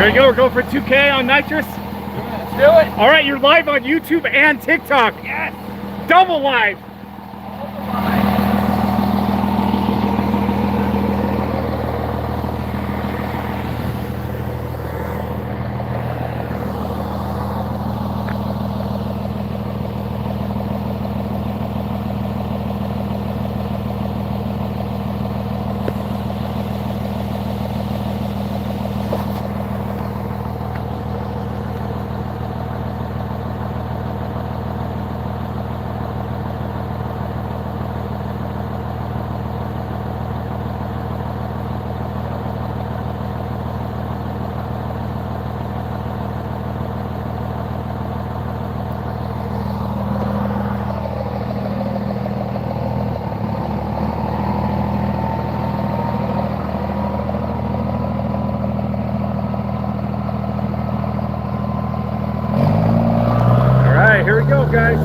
There you go, we're going for 2K on nitrous. Let's do it. All right, you're live on YouTube and TikTok. Yes. Double live. Here we go, guys.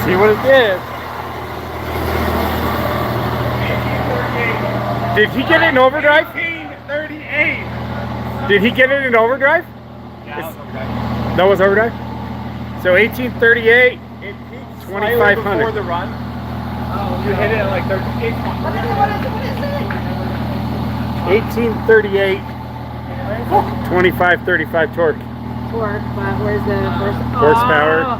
See what it did. Did he get it in overdrive? 1838. Did he get it in overdrive? Yeah, that was overdrive? So 1838, it peaked 2500. before the run. You hit it at like 38. What is it? 1838, 2535 torque. Torque, but where's the Horsepower.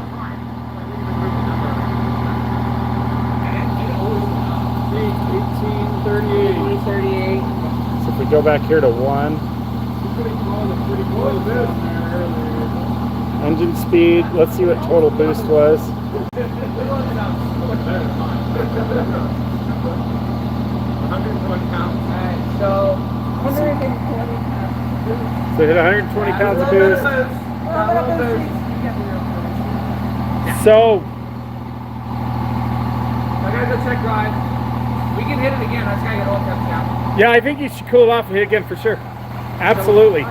1838. So if we go back here to 1, engine speed, let's see what total boost was. 120 pounds. Alright, so 120 So hit 120 pounds of boost. So I gotta go check drive. We can hit it again. I just gotta get all kept down. yeah, I think you should cool off and hit again for sure. Absolutely. I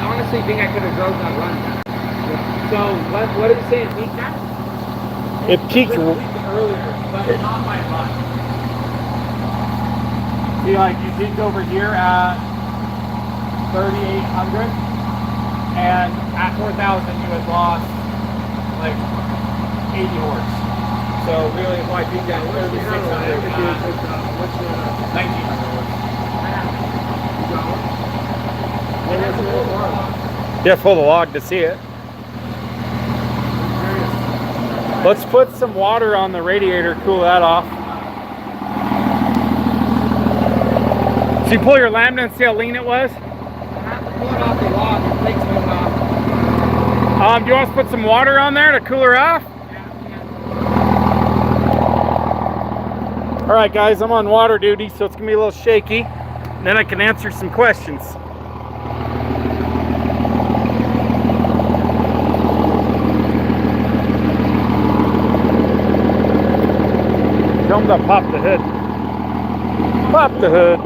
honestly think I could have drove that run. So what did it say it peaked at? It peaked earlier, but not my run. See, like you peaked over here at 3,800, and at 4,000 you had lost like 80 horse. So really, if I peaked at 3,600, 1,900 horse. You have to pull the log to see it. Let's put some water on the radiator, cool that off. So you pull your lambda and see how lean it was? I have to pull it off the log, the plate's going off. Do you want us to put some water on there to cool her off? All right, guys, I'm on water duty, so it's gonna be a little shaky. And then I can answer some questions. Tell them to pop the hood. Pop the hood.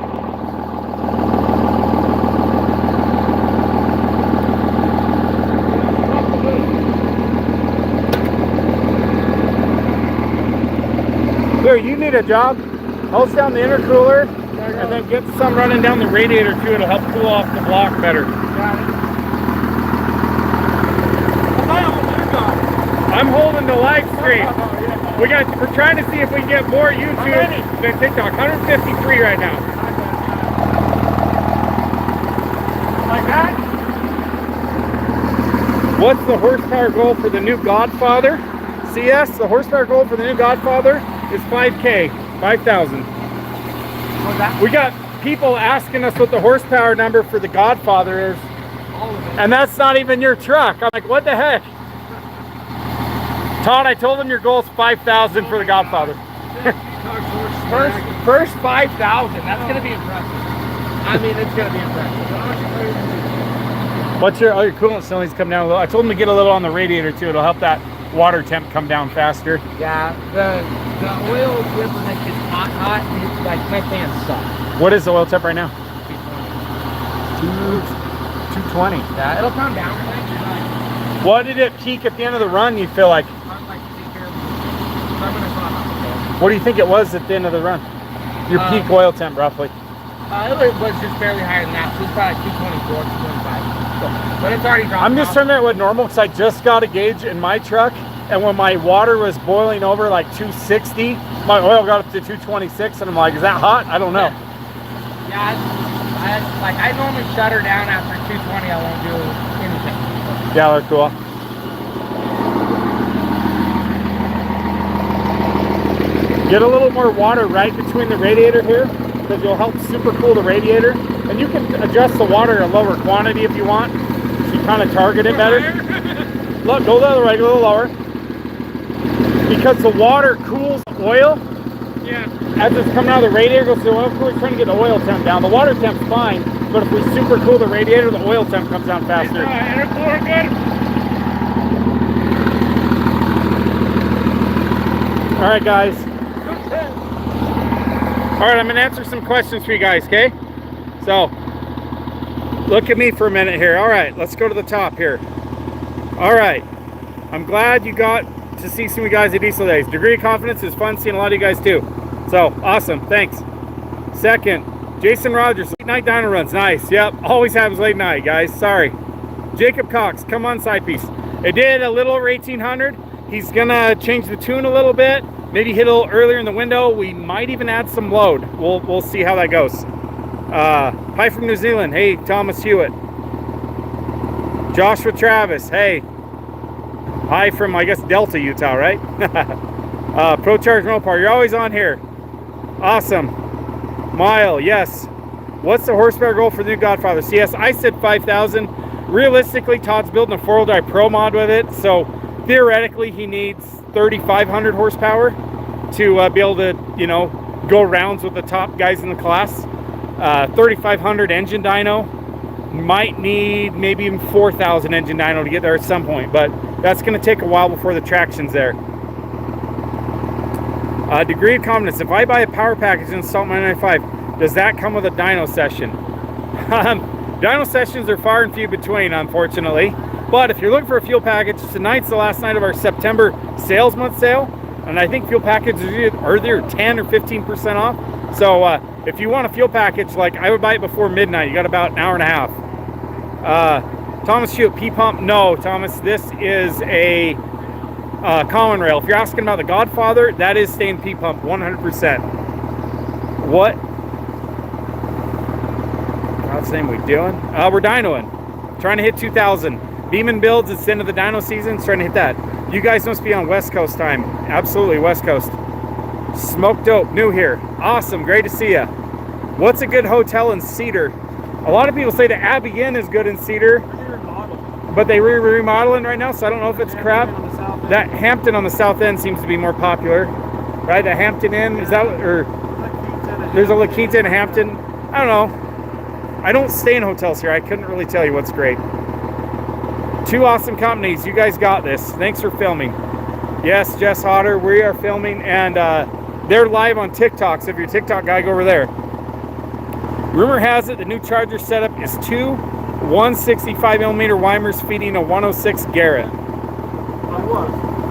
Here, you need a job. Hose down the intercooler and then get some running down the radiator too. It'll help cool off the block better. I'm holding the live stream. We're trying to see if we can get more YouTube than TikTok. 153 right now. Like that? What's the horsepower goal for the new Godfather? CS, the horsepower goal for the new Godfather is 5K, 5,000. What's that? We got people asking us what the horsepower number for the Godfather is, All of it. and that's not even your truck. I'm like, what the heck? Todd, I told him your goal is 5,000 for the Godfather. First 5,000. That's gonna be impressive. I mean, it's gonna be impressive. What's your coolant still needs to come down a little. I told him to get a little on the radiator too. It'll help that water temp come down faster. Yeah, the oil when it gets hot, it's like my fans suck. What is the oil temp right now? 220. Yeah, it'll come down. What did it peak at the end of the run, you feel like? What do you think it was at the end of the run? Your peak oil temp, roughly. It was just barely higher than that, so it's probably 224, 225. But it's already dropped. I'm just trying to figure out what normal, because I just got a gauge in my truck, and when my water was boiling over like 260, my oil got up to 226, and I'm like, is that hot? I don't know. Yeah, I normally shut her down after 220. I won't do anything. Yeah, they're cool. Get a little more water right between the radiator here, because you'll help super cool the radiator. And you can adjust the water at a lower quantity if you want, so you kind of target it better. Look, go the other way, go a little lower. Because the water cools the oil. Yeah. As it's coming out of the radiator, goes to the oil cooler, trying to get the oil temp down. The water temp's fine, but if we super cool the radiator, the oil temp comes down faster. Intercooler good? All right, guys. All right, I'm gonna answer some questions for you guys, okay? So, look at me for a minute here. All right, let's go to the top here. All right, I'm glad you got to see some of you guys at Diesel Days. Degree of confidence is fun seeing a lot of you guys too. So, awesome, thanks. Second, Jason Rogers, late night dyno runs, nice. Yep, always happens late night, guys, sorry. Jacob Cox, come on side piece. It did a little over 1800. He's gonna change the tune a little bit. Maybe hit a little earlier in the window. We might even add some load. We'll see how that goes. Hi from New Zealand. Hey, Thomas Hewitt. Joshua Travis. Hey. Hi from, I guess, Delta, Utah, right? Pro Charge Mopar. You're always on here. Awesome. Mile, yes. What's the horsepower goal for the new Godfather? CS, I said 5,000. Realistically, Todd's building a 4-wheel drive pro mod with it, so theoretically he needs 3,500 horsepower to be able to, you know, go rounds with the top guys in the class. 3,500 engine dyno. Might need maybe even 4,000 engine dyno to get there at some point, but that's going to take a while before the traction's there. Degree of confidence. If I buy a power package and install my 995, does that come with a dyno session? Dyno sessions are far and few between, unfortunately. But if you're looking for a fuel package, tonight's the last night of our September sales month sale, and I think fuel packages are either 10 or 15% off. So if you want a fuel package, like I would buy it before midnight. You got about an hour and a half. Thomas Hewitt, P-Pump. No, Thomas, this is a common rail. If you're asking about the Godfather, that is staying P-Pump 100%. What? God's name we doing? We're dynoing. Trying to hit 2,000. Beaman Builds, it's the end of the dyno season. It's trying to hit that. You guys must be on West Coast time. Absolutely, West Coast. Smoke Dope, new here. Awesome, great to see ya. What's a good hotel in Cedar? A lot of people say the Abbey Inn is good in Cedar, but they remodeling right now, so I don't know if it's crap. That Hampton on the south end seems to be more popular, right? The Hampton Inn, is that, or there's a La Quinta in Hampton. I don't know. I don't stay in hotels here. I couldn't really tell you what's great. Two awesome companies. You guys got this. Thanks for filming. Yes, Jess Hodder, we are filming, and they're live on TikTok, so if you're a TikTok guy, go over there. Rumor has it the new Charger setup is two 165mm Weimers feeding a 106 Garrett. On what?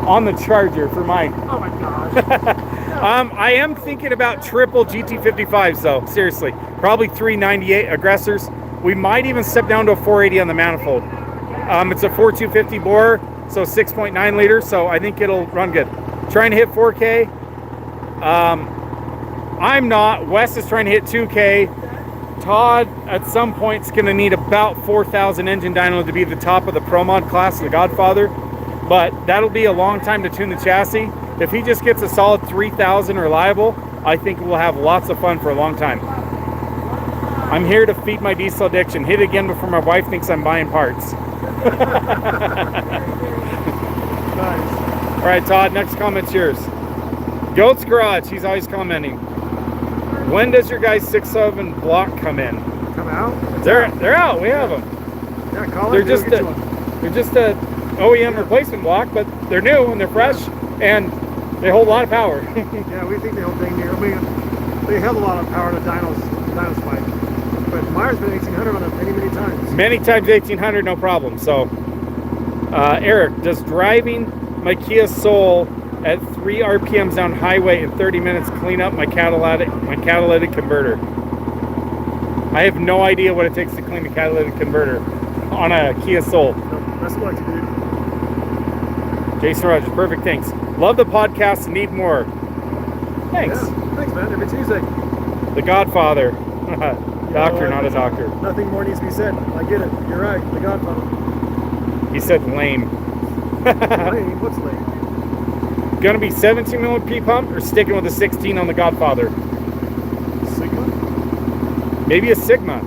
On the Charger for mine. Oh my gosh. I am thinking about triple GT55s though, seriously. Probably 398 aggressors. We might even step down to a 480 on the manifold. It's a 4250 bore, so 6.9 liters, so I think it'll run good. Trying to hit 4K. I'm not. Wes is trying to hit 2K. Todd, at some point, is going to need about 4,000 engine dyno to be the top of the Pro Mod class, the Godfather. but that'll be a long time to tune the chassis. If he just gets a solid 3,000 reliable, I think we'll have lots of fun for a long time. I'm here to feed my diesel addiction. Hit it again before my wife thinks I'm buying parts. Nice. All right, Todd, next comment's yours. Goat's Garage, he's always commenting. When does your guys 6.7 block come in? Come out? They're out. We have them. Yeah, call They're it. just a OEM replacement block, but they're new and they're fresh and they hold a lot of power. Yeah, we think they hold dang near. I mean, they have a lot of power to Dyno's spike. But Meyer's been 1800 on it many times. Many times 1800, no problem. So, Eric, does driving my Kia Soul at 3 RPMs down highway in 30 minutes clean up my catalytic converter? I have no idea what it takes to clean a catalytic converter on a Kia Soul. No, that's what dude. Jason Rogers, perfect, thanks. Love the podcast, need more. Thanks. Yeah, thanks, man. Every Tuesday. The Godfather. Doctor, not a doctor. Nothing more needs to be said. I get it. You're right. The Godfather. He said lame. Lame? What's lame? Gonna be 17 mm P pump or sticking with a 16 on the Godfather? Sigma? Maybe a Sigma.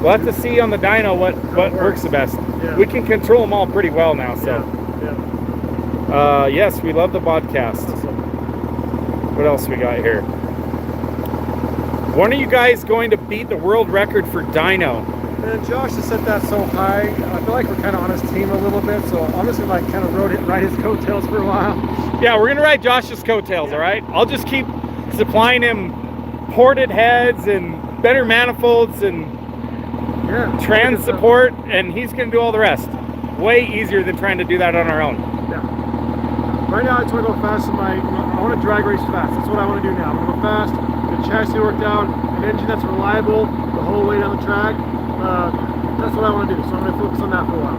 We'll have to see on the dyno what works the best. Yeah. We can control them all pretty well now, so. Yeah. Yes, we love the podcast. Awesome. What else we got here? When are you guys going to beat the world record for dyno? Man, Josh has set that so high. I feel like we're kind of on his team a little bit, so I'm just gonna kind of ride his coattails for a while. Yeah, we're gonna ride Josh's coattails, all right? I'll just keep supplying him ported heads and better manifolds and trans support, and he's gonna do all the rest. Way easier than trying to do that on our own. Yeah. Right now, I just want to go fast. I want to drag race fast. That's what I want to do now. I'm gonna go fast. The chassis worked out, an engine that's reliable the whole way down the track. That's what I want to do. So I'm gonna focus on that for a while.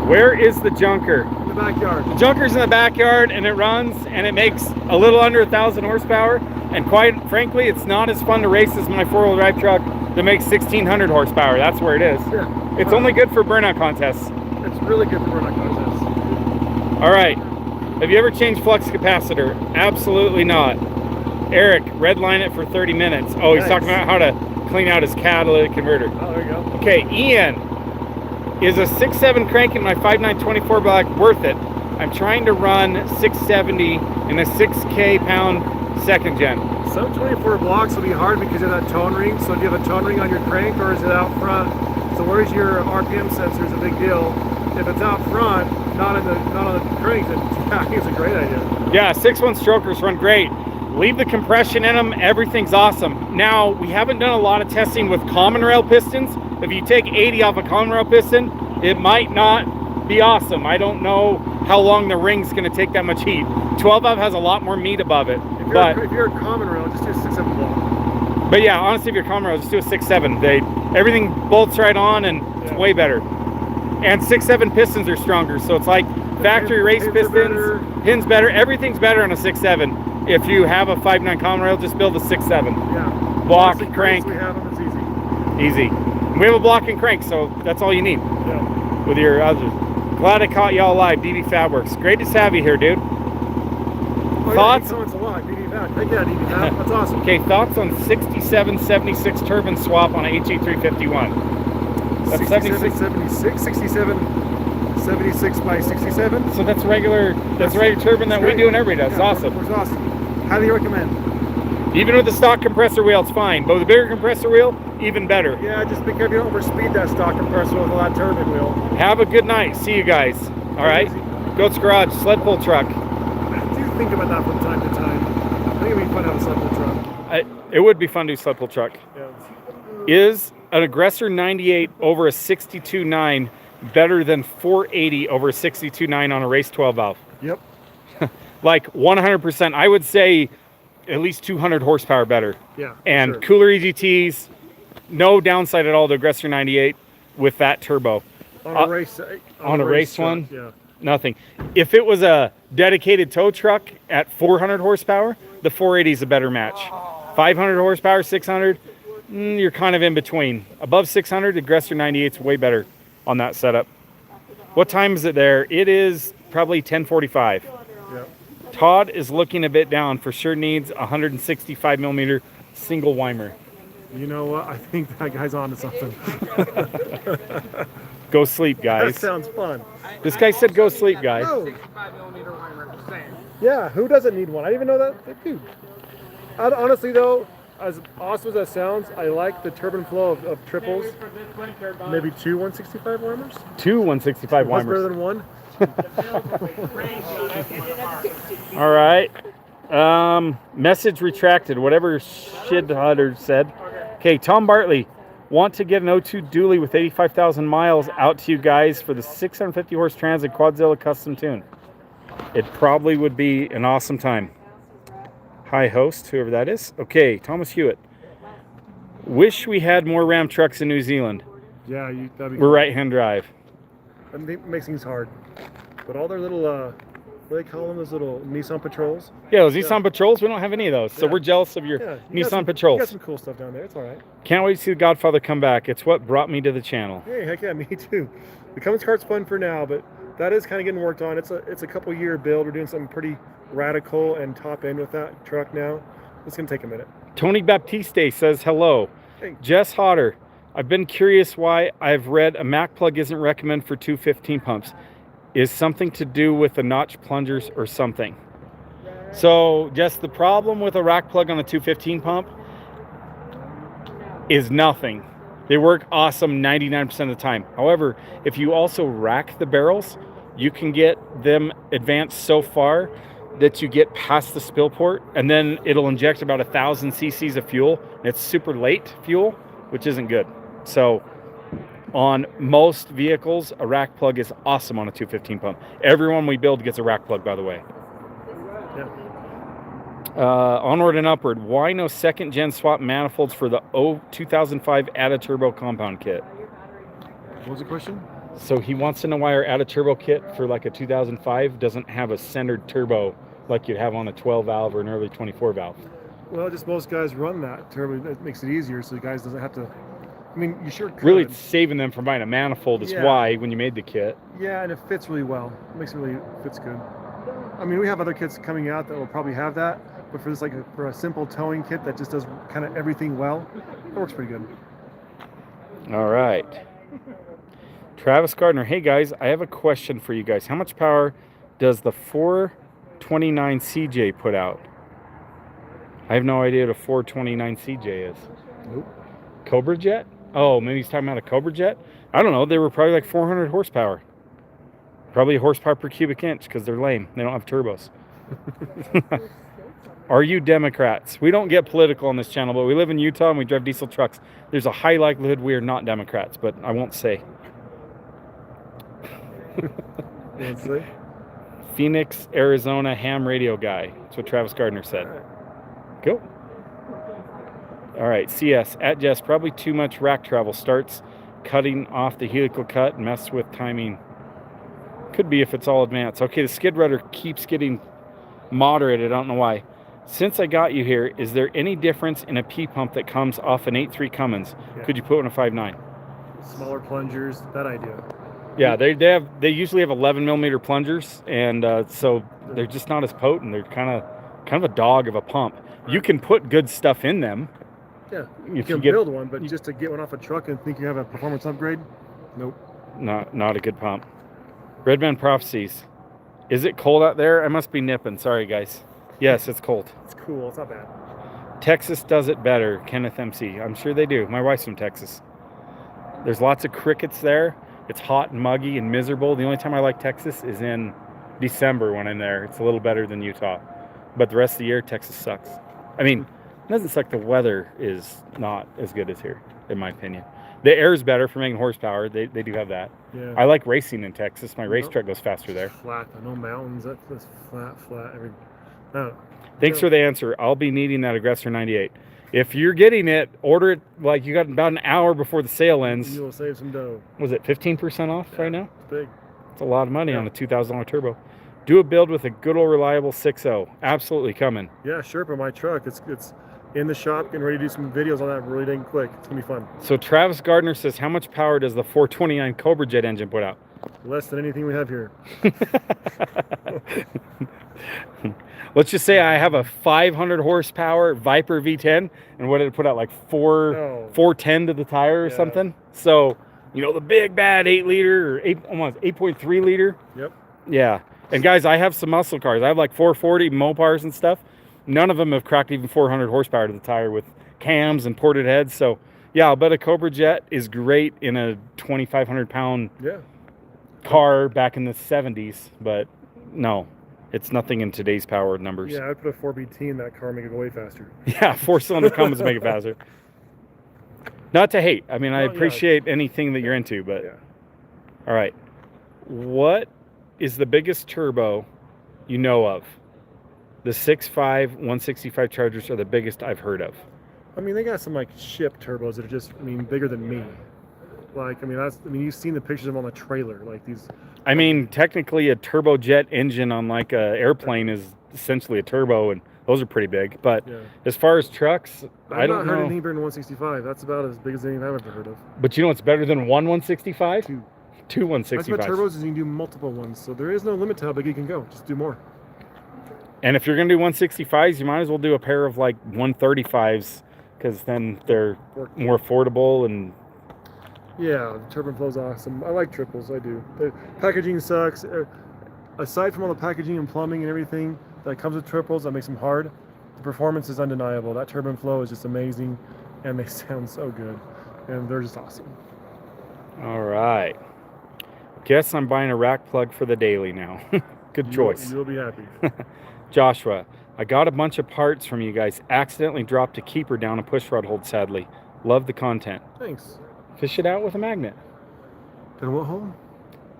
Where is the junker? In the backyard. The junker's in the backyard, and it runs, and it makes a little under 1,000 horsepower. And quite frankly, it's not as fun to race as my four-wheel drive truck that makes 1,600 horsepower. That's where it is. Yeah. It's only good for burnout contests. It's really good for burnout contests. All right. Have you ever changed flux capacitor? Absolutely not. Eric, redline it for 30 minutes. Oh, he's talking about how to clean out his catalytic converter. Oh, there you go. Okay, Ian, is a 6.7 crank in my 5.9/24 block worth it? I'm trying to run 670 in a 6K pound second gen. 724 blocks will be hard because of that tone ring. So do you have a tone ring on your crank or is it out front? So where's your RPM sensor is a big deal. If it's out front, not on the crank, then I think it's a great idea. Yeah, 6.1 strokers run great. Leave the compression in them, everything's awesome. Now, we haven't done a lot of testing with common rail pistons. If you take 80 off a common rail piston, it might not be awesome. I don't know how long the ring's gonna take that much heat. 12 valve has a lot more meat above it. If you're a common rail, just do a 6.7 block. But yeah, honestly, if you're common rail, just do a 6.7. Everything bolts right on and it's way better. And 6.7 pistons are stronger, so it's like factory race pistons, pins better, everything's better on a 6.7. If you have a 5.9 common rail, just build a 6.7. Yeah. Block, crank. We have them, it's easy. Easy. We have a block and crank, so that's all you need. Yeah. With your others. Glad I caught y'all live, DB Fabworks. Great to have you here, dude. Oh, Thoughts? Yeah, it's a lot. DB Fab. Take that, DB Fab. That's awesome. Okay, thoughts on 6776 turbine swap on a HE351? That's 76, 76 by 67. So that's regular turbine that we do and everybody does. It's awesome. It's awesome. Highly recommend. Even with the stock compressor wheel, it's fine. But with the bigger compressor wheel, even better. Yeah, just be careful you don't overspeed that stock compressor with that turbine wheel. Have a good night. See you guys. All right. Goat's Garage, sled pull truck. I do think about that from time to time. I think it'd be fun to have a sled pull truck. It would be fun to do sled pull truck. Yeah. Is an Aggressor 98 over a 62.9 better than 480 over a 62.9 on a race 12 valve? Yep. Like 100%. I would say at least 200 horsepower better. Yeah. And sure. cooler EGTs, no downside at all to Aggressor 98 with that turbo. On a race truck, one, yeah. Nothing. If it was a dedicated tow truck at 400 horsepower, the 480 is a better match. 500 horsepower, 600, you're kind of in between. Above 600, Aggressor 98 is way better on that setup. What time is it there? It is probably 10:45. Yeah. Todd is looking a bit down. For sure needs a 165 millimeter single Weimer. You know what? I think that guy's on to something. Go sleep, That guys. sounds fun. This guy said go sleep, guys. Oh, 65mm Weimer, just saying. yeah. Who doesn't need one? I didn't even know that. Dude. Honestly, though, as awesome as that sounds, I like the turbine flow of triples. Maybe 2 165 Weimers. 2 165 That's better Weimers. than 1. All right. Message retracted. Whatever Shidhutter said. Okay, Tom Bartley. Want to get an O2 dually with 85,000 miles out to you guys for the 650 horse Transit Quadzilla custom tune. It probably would be an awesome time. Hi, host, whoever that is. Okay, Thomas Hewitt. Wish we had more Ram trucks in New Zealand. Yeah, that'd be We're right-hand drive. That makes things hard. But all their little, what do they call them? Those little Nissan Patrols? Yeah, those Nissan Patrols, we don't have any of those. So Yeah. we're jealous of your Yeah. You Nissan got Patrols. some cool stuff down there. It's all right. Can't wait to see The Godfather come back. It's what brought me to the channel. Hey, heck yeah, me too. The Cummins cart's fun for now, but that is kind of getting worked on. It's a couple year build. We're doing something pretty radical and top end with that truck now. It's going to take a minute. Tony Baptiste says hello. Hey. Jess Hodder. I've been curious why I've read a Mac plug isn't recommended for 215 pumps. Is something to do with the notch plungers or something? So, just the problem with a rack plug on a 215 pump is nothing. They work awesome 99% of the time. However, if you also rack the barrels, you can get them advanced so far that you get past the spill port, and then it'll inject about 1,000 cc's of fuel. And it's super late fuel, which isn't good. So, on most vehicles, a rack plug is awesome on a 215 pump. Everyone we build gets a rack plug, by the way. Yeah. Onward and upward. Why no second gen swap manifolds for the 2005 Atta Turbo compound kit? What was the question? So he wants to know why our Atta Turbo kit for like a 2005 doesn't have a centered turbo like you'd have on a 12 valve or an early 24 valve. Well, just most guys run that turbo. It makes it easier so the guys doesn't have to. I mean, you sure could. Really saving them from buying a manifold is Yeah. why when you made the kit. Yeah, and it fits really well. It makes it really fits good. I mean, we have other kits coming out that will probably have that, but for this for a simple towing kit that just does kind of everything well, it works pretty good. All right. Travis Gardner. Hey guys, I have a question for you guys. How much power does the 429 CJ put out? I have no idea what a 429 CJ is. Nope. Cobra Jet? Oh, maybe he's talking about a Cobra Jet? I don't know. They were probably like 400 horsepower. Probably horsepower per cubic inch because they're lame. They don't have turbos. Are you Democrats? We don't get political on this channel, but we live in Utah and we drive diesel trucks. There's a high likelihood we are not Democrats, but I won't say. Let's see. Phoenix, Arizona ham radio guy. That's what Travis Gardner said. Go. All right, CS at Jess. Probably too much rack travel. Starts cutting off the helical cut and mess with timing. Could be if it's all advanced. Okay, the skid rudder keeps getting moderated. I don't know why. Since I got you here, is there any difference in a P pump that comes off an 8.3 Cummins? Yeah. Could you put in a 5.9? Smaller plungers, that idea. Yeah, they usually have 11 millimeter plungers, and so they're just not as potent. They're kind of a dog of a pump. You can put good stuff in them. Yeah, you If can you get- build one, but just to get one off a truck and think you have a performance upgrade, nope. Not a good pump. Redman Prophecies. Is it cold out there? I must be nipping. Sorry, guys. Yes, it's cold. It's cool. It's not bad. Texas does it better. Kenneth MC. I'm sure they do. My wife's from Texas. There's lots of crickets there. It's hot and muggy and miserable. The only time I like Texas is in December when I'm there. It's a little better than Utah. But the rest of the year, Texas sucks. I mean, it doesn't suck. The weather is not as good as here, in my opinion. The air is better for making horsepower. They do have that. Yeah. I like racing in Texas. My race truck goes faster there. Flat. No mountains. That's flat. Thanks for the answer. I'll be needing that Aggressor 98. If you're getting it, order it like you got about an hour before the sale ends. You will save some dough. Was it 15% off right now? It's big. It's a lot of money Yeah. on a $2,000 turbo. Do a build with a good old reliable 6.0. Absolutely coming. Yeah, sure. But my truck, it's in the shop, getting ready to do some videos on that really dang quick. It's gonna be fun. So Travis Gardner says, how much power does the 429 Cobra Jet engine put out? Less than anything we have here. Let's just say I have a 500 horsepower Viper V10, and what did it put out, like 410 to the tire or Yeah. something? So, the big bad 8 liter or almost 8.3 liter. Yep. Yeah. And guys, I have some muscle cars. I have like 440 Mopars and stuff. None of them have cracked even 400 horsepower to the tire with cams and ported heads. So, yeah, I'll bet a Cobra Jet is great in a 2,500 pound car back in the 70s, but no, it's nothing in today's power numbers. Yeah, I'd put a 4BT in that car and make it go way faster. Yeah, 4-cylinder Cummins to make it faster. Not to hate. I mean, I appreciate anything that you're into, but all right. What is the biggest turbo you know of? The 6.5 165 Chargers are the biggest I've heard of. I mean, they got some like ship turbos that are just, bigger than me. Like, you've seen the pictures of them on the trailer, like these. I mean, technically a turbojet engine on like a airplane is essentially a turbo, and those are pretty big. But as far as trucks, I don't know. I've not heard anything bigger than 165. That's about as big as anything I've ever heard of. But you know what's better than one 165? Two 165s. That's what turbos is, you can do multiple ones, so there is no limit to how big you can go. Just do more. And if you're going to do 165s, you might as well do a pair of like 135s, because then they're more affordable. And yeah, the turbine flow's awesome. I like triples, I do. The packaging sucks. Aside from all the packaging and plumbing and everything that comes with triples that makes them hard, the performance is undeniable. That turbine flow is just amazing, and they sound so good, and they're just awesome. All right. Guess I'm buying a rack plug for the daily now. Good choice. You'll be happy. Joshua, I got a bunch of parts from you guys. Accidentally dropped a keeper down a push rod hold, sadly. Love the content. Thanks. Fish it out with a magnet. Then what hole?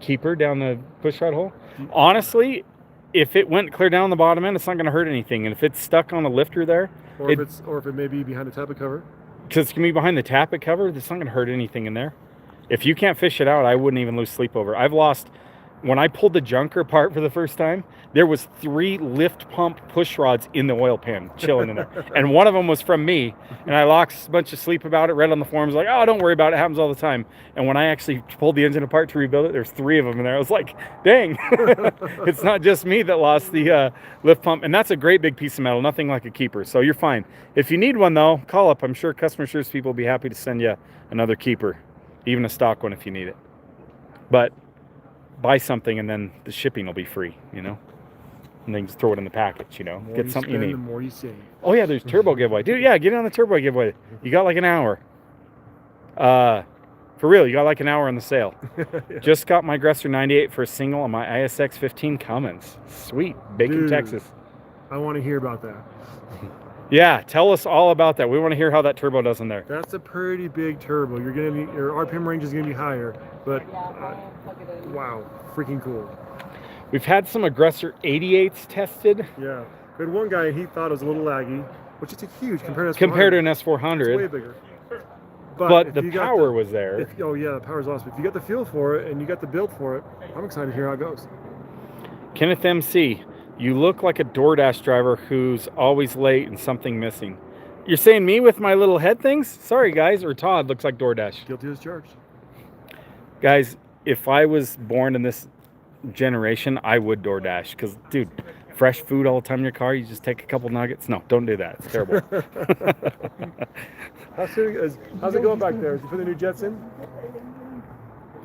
Keeper down the push rod hole. Honestly, if it went clear down the bottom end, it's not going to hurt anything. And if it's stuck on the lifter there, or if it may be behind the tappet cover, because it's going to be behind the tappet cover, it's not going to hurt anything in there. If you can't fish it out, I wouldn't even lose sleep over. I've lost, when I pulled the junker apart for the first time, there was 3 lift pump push rods in the oil pan chilling in there. And one of them was from me. And I lost a bunch of sleep about it, read on the forums, like, oh, don't worry about it. It happens all the time. And when I actually pulled the engine apart to rebuild it, there's 3 of them in there. I was like, dang, it's not just me that lost the lift pump. And that's a great big piece of metal, nothing like a keeper. So you're fine. If you need one, though, call up. I'm sure customer service people will be happy to send you another keeper, even a stock one if you need it. But buy something and then the shipping will be free, and then just throw it in the package, get something you need. The more you save. Oh yeah, there's turbo giveaway, dude. Yeah, get in on the turbo giveaway. You got like an hour. For real, you got like an hour on the sale. Just got my Aggressor 98 for a single on my ISX 15 Cummins. Sweet, Bacon, Texas. I want to hear about that. Yeah, tell us all about that. We want to hear how that turbo does in there. That's a pretty big turbo. Your RPM range is gonna be higher, but wow, freaking cool. We've had some Aggressor 88s tested. Yeah, we had one guy, he thought it was a little laggy, which is huge compared to an S400. It's way bigger. But the power was there. Oh yeah, the power's awesome. If you got the feel for it and you got the build for it, I'm excited to hear how it goes. Kenneth MC, you look like a DoorDash driver who's always late and something missing. You're saying me with my little head things? Sorry, guys. Or Todd looks like DoorDash. Guilty as charged. Guys, if I was born in this generation, I would DoorDash. Because, dude, fresh food all the time in your car, you just take a couple nuggets. No, don't do that. It's terrible. How's it going back there? Is you put the new jets in?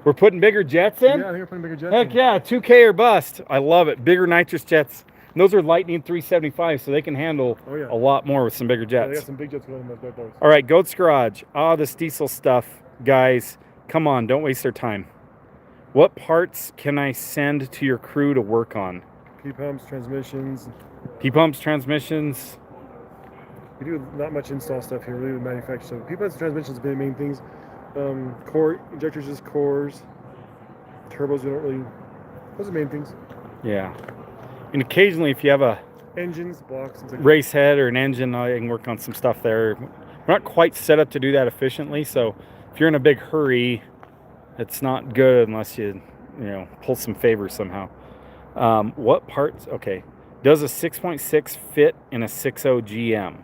We're putting bigger jets in? Yeah, I think we're putting bigger jets in. Heck yeah, 2K or bust. I love it. Bigger nitrous jets. And those are Lightning 375, so they can handle a lot more with some bigger jets. Yeah, they got some big jets going in those bad boys. All right, Goat's Garage. This diesel stuff. Guys, come on, don't waste their time. What parts can I send to your crew to work on? P-pumps, transmissions. P-pumps, transmissions. We do not much install stuff here. We do manufacture stuff. P-pumps and transmissions are the main things. Core injectors, just cores. Turbos, we don't really. Those are the main things. Yeah. And occasionally, if you have a engines, blocks, things like race head or an engine, I can work on some stuff there. We're not quite set up to do that efficiently, so if you're in a big hurry, it's not good unless you pull some favors somehow. What parts? Okay. Does a 6.6 fit in a 6.0 GM?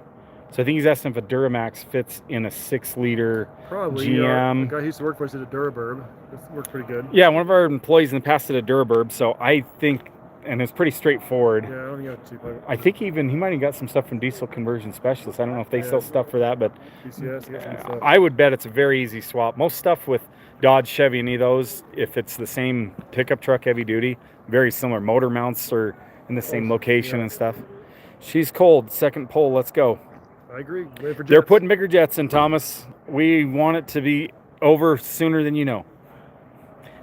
So I think he's asking if a Duramax fits in a 6-liter Probably. GM. The guy who used to work for us did a Duraburb. It worked pretty good. Yeah, one of our employees in the past did a Duraburb, so I think, and it's pretty straightforward. Yeah, I don't think I have to. I think he might have got some stuff from Diesel Conversion Specialists. I don't know if they sell stuff for that, but PCS, you got some stuff. I would bet it's a very easy swap. Most stuff with Dodge, Chevy, any of those, if it's the same pickup truck, heavy duty, very similar. Motor mounts are in the same location and stuff. She's cold. Second pole. Let's go. I agree. Wait for They're jets. putting bigger jets in, Thomas. We want it to be over sooner than you know.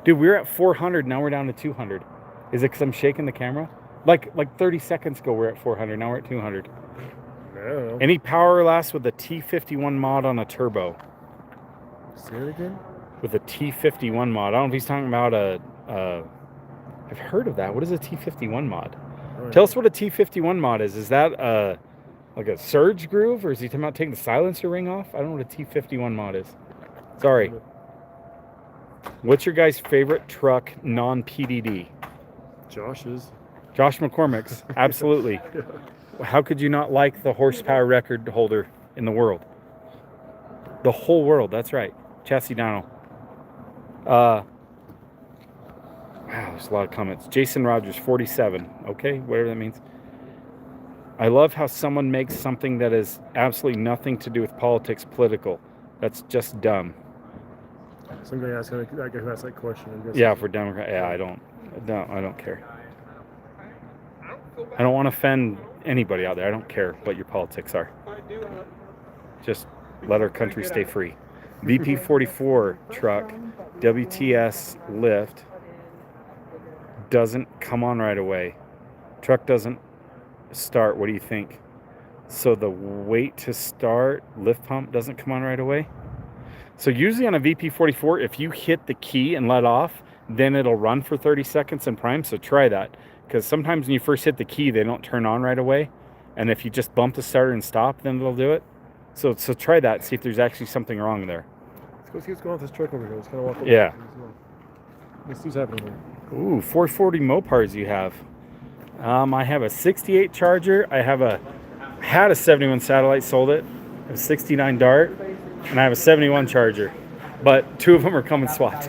Dude, we're at 400. Now we're down to 200. Is it because I'm shaking the camera? Like 30 seconds ago, we're at 400. Now we're at 200. I don't know. Any power last with a T51 mod on a turbo? Say it again? With a T51 mod. I don't know if he's talking about I've heard of that. What is a T51 mod? Right. Tell us what a T51 mod is. Is that like a surge groove, or is he talking about taking the silencer ring off? I don't know what a T51 mod is. Sorry. What's your guys' favorite truck non-PDD? Josh's. Josh McCormick's. Absolutely. How could you not like the horsepower record holder in the world? The whole world. That's right. Chassis Dyno. Wow, there's a lot of comments. Jason Rogers, 47. Okay, whatever that means. I love how someone makes something that is absolutely nothing to do with politics political. That's just dumb. Some guy asked that guy who asked that question. I guess. Yeah, for Democrat. Yeah, I don't care. I don't want to offend anybody out there. I don't care what your politics are. Just let our country stay free. VP44 truck, WTS lift, doesn't come on right away. Truck doesn't start. What do you think? So the wait to start, lift pump doesn't come on right away? So usually on a VP44, if you hit the key and let off, then it'll run for 30 seconds in prime. So try that. Because sometimes when you first hit the key, they don't turn on right away. And if you just bump the starter and stop, then it'll do it. So try that. See if there's actually something wrong there. Let's go see what's going on with this truck over here. Let's kind of walk over. Yeah. Let's see what's happening here. Ooh, 440 Mopars you have. I have a 68 Charger. I had a 71 Satellite, sold it. I have a 69 Dart. And I have a 71 Charger. But two of them are coming swapped.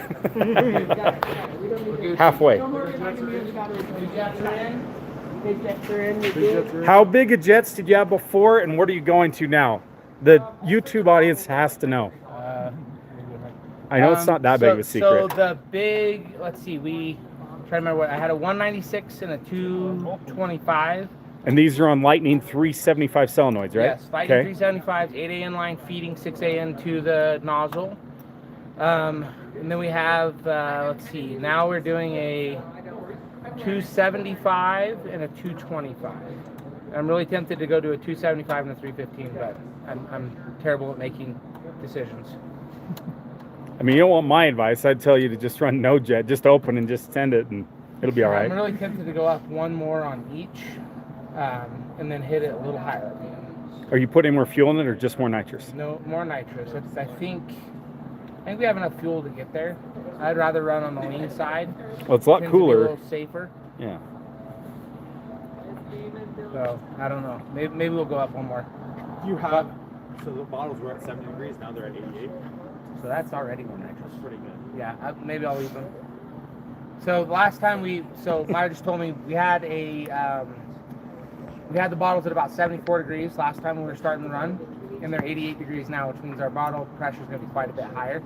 Halfway. How big of jets did you have before, and what are you going to now? The YouTube audience has to know. I know it's not that big of a secret. So the big, let's see, try to remember what I had, a 196 and a 225. And these are on Lightning 375 solenoids, right? Yes, Lightning 375s, 8AN line feeding 6AN to the nozzle. And then we have, let's see, now we're doing a 275 and a 225. I'm really tempted to go to a 275 and a 315, but I'm terrible at making decisions. I mean, you don't want my advice. I'd tell you to just run no jet, just open and just send it, and it'll be all right. I'm really tempted to go up one more on each, and then hit it a little higher at the end. Are you putting more fuel in it or just more nitrous? No, more nitrous. I think we have enough fuel to get there. I'd rather run on the lean side. Well, it's a lot Tends to be cooler. a little safer. Yeah. So I don't know. Maybe we'll go up one more. You have, so the bottles were at 70 degrees, now they're at 88. So that's already more nitrous. Pretty good. Yeah, maybe I'll leave them. So the last time Myra just told me we had the bottles at about 74 degrees last time when we were starting the run, and they're 88 degrees now, which means our bottle pressure is going to be quite a bit higher.